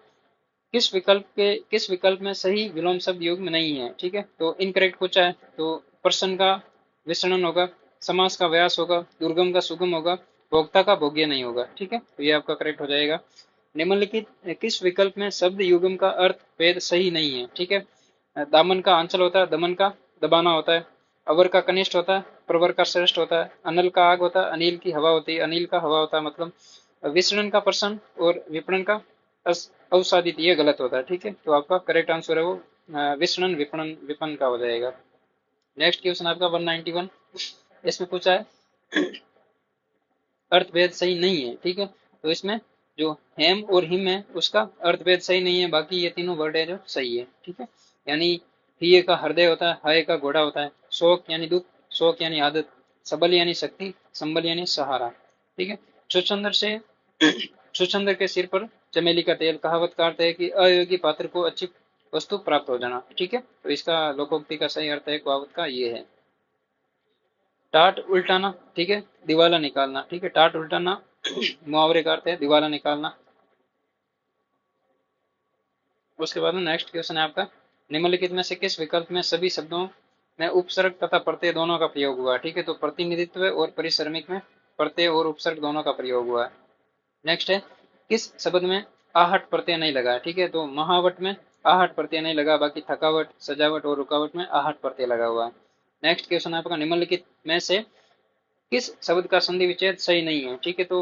[SPEAKER 1] किस विकल्प में सही विलोम शब्द युग में नहीं है, ठीक है। तो इनकरेक्ट पूछा है, तो प्रश्न का विसर्णन होगा, समास का व्यास होगा, दुर्गम का सुगम होगा, भोक्ता का भोग्य नहीं होगा, ठीक है। तो ये आपका करेक्ट हो जाएगा। निम्नलिखित किस विकल्प में शब्द युगम का अर्थ भेद सही नहीं है, ठीक है। दामन का आंचल होता है, दमन का दबाना होता है, अवर का कनिष्ठ होता है, प्रवर का श्रेष्ठ होता है, अनल का आग होता है, अनिल की हवा होती है, अनिल का हवा होता है, मतलब विसर्जन का प्रश्न और विपणन का अवसादित, ये गलत होता है, ठीक है। तो आपका करेक्ट आंसर है वो विसर्जन विपणन विपन का हो जाएगा। नेक्स्ट क्वेश्चन आपका 191, इसमें पूछा है अर्थभेद सही नहीं है, ठीक है। तो इसमें जो हेम और हिम है उसका अर्थभेद सही नहीं है, बाकी ये तीनों वर्ड है जो सही है, ठीक है। यानी हिय का हृदय होता है, हय का घोड़ा होता है, शोक यानी दुख, शोक यानी आदत, सबल यानी शक्ति, संबल यानी सहारा, ठीक है। छुछंदर से छुछंदर के सिर पर चमेली का तेल, कहावत का अर्थ है कि अयोग्य पात्र को अच्छी वस्तु प्राप्त हो जाना, ठीक है। तो इसका लोकोक्ति का सही अर्थ है कहावत का ये है। टाट उल्टाना, ठीक है, दिवाला निकालना, ठीक है। टाट उल्टाना मुहावरे का अर्थ है दिवाला निकालना। उसके बाद में नेक्स्ट क्वेश्चन है आपका, निम्नलिखित में से किस विकल्प में सभी शब्दों में उपसर्ग तथा प्रत्यय दोनों का प्रयोग हुआ, ठीक है। तो प्रतिनिधित्व और परिश्रमिक में प्रत्यय और उपसर्ग दोनों का प्रयोग हुआ है। नेक्स्ट है, किस शब्द में आहट प्रत्यय नहीं लगा, ठीक है। तो महावट में आहट प्रत्यय नहीं लगा, बाकी थकावट, सजावट और रुकावट में आहट प्रत्यय लगा हुआ है। नेक्स्ट क्वेश्चन आपका, निम्नलिखित में से किस शब्द का संधि विच्छेद सही नहीं है, ठीक है। तो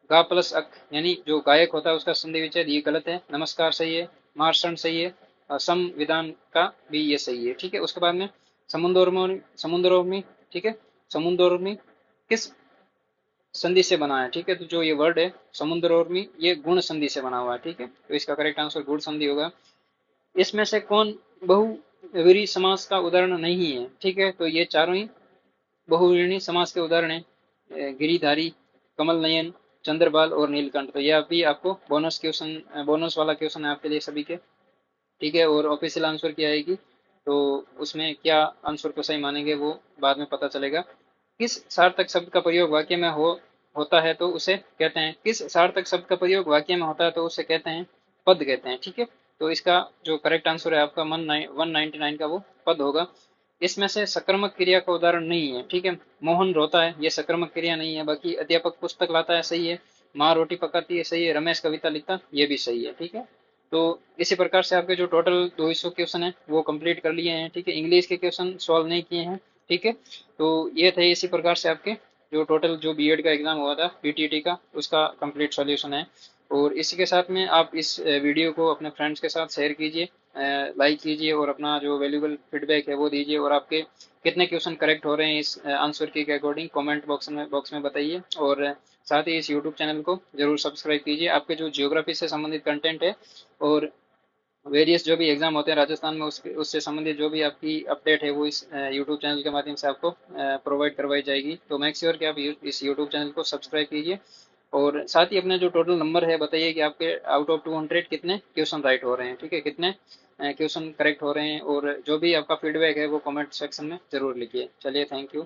[SPEAKER 1] गा प्लस अक यानी जो गायक होता है उसका संधि विच्छेद ये गलत है। नमस्कार सही है, मार्शन सही है, संविधान का भी ये सही है। ठीक है, उसके बाद में समुद्रोर्मी, समुद्रोर्मी, ठीक है, समुद्रोर्मी किस संधि से बना है? ठीक है, तो जो ये वर्ड है समुद्रोर्मी, ये गुण संधि से बना हुआ है। ठीक है, तो इसका करेक्ट आंसर गुण संधि होगा। इसमें से कौन बहुव्रीहि समास का उदाहरण नहीं है? ठीक है, तो ये चारों ही बहुव्रीहि समास के उदाहरण हैं, गिरिधारी, कमल नयन, चंद्रबाल और नीलकंठ। तो ये अभी आपको बोनस क्वेश्चन, बोनस वाला क्वेश्चन है आपके लिए सभी के। ठीक है, और ऑफिशियल आंसर क्या आएगी, तो उसमें क्या आंसर को सही मानेंगे वो बाद में पता चलेगा। किस सार्थक शब्द का प्रयोग वाक्य में होता है तो उसे कहते हैं, किस सार्थक शब्द का प्रयोग वाक्य में होता है तो उसे कहते हैं, पद कहते हैं। ठीक है, तो इसका जो करेक्ट आंसर है आपका 199 का वो पद होगा। इसमें से सकर्मक क्रिया का उदाहरण नहीं है। ठीक है, मोहन रोता है, ये सकर्मक क्रिया नहीं है। बाकी अध्यापक पुस्तक लाता है, सही है। माँ रोटी पकाती है, सही है। रमेश कविता लिखता, ये भी सही है। ठीक है, तो इसी प्रकार से आपके जो टोटल 200 क्वेश्चन है वो कंप्लीट कर लिए हैं। ठीक है, इंग्लिश के क्वेश्चन सॉल्व नहीं किए हैं। ठीक है, तो ये थे इसी प्रकार से आपके जो टोटल जो बीएड का एग्जाम हुआ था पीटीटी का, उसका कंप्लीट सॉल्यूशन है। और इसी के साथ में आप इस वीडियो को अपने फ्रेंड्स के साथ शेयर कीजिए, लाइक कीजिए और अपना जो वैल्यूबल फीडबैक है वो दीजिए। और आपके कितने क्वेश्चन करेक्ट हो रहे हैं इस आंसर की के अकॉर्डिंग कमेंट बॉक्स में बताइए। और साथ ही इस यूट्यूब चैनल को जरूर सब्सक्राइब कीजिए। आपके जो जियोग्राफी से संबंधित कंटेंट है और वेरियस जो भी एग्जाम होते हैं राजस्थान में उससे संबंधित जो भी आपकी अपडेट है वो इस यूट्यूब चैनल के माध्यम से आपको प्रोवाइड करवाई जाएगी। तो मेक श्योर कि आप इस यूट्यूब चैनल को सब्सक्राइब कीजिए। और साथ ही अपने जो टोटल नंबर है बताइए कि आपके आउट ऑफ 200 कितने क्वेश्चन राइट हो रहे हैं। ठीक है, कितने क्वेश्चन करेक्ट हो रहे हैं। और जो भी आपका फीडबैक है वो कमेंट सेक्शन में जरूर लिखिए। चलिए, थैंक यू।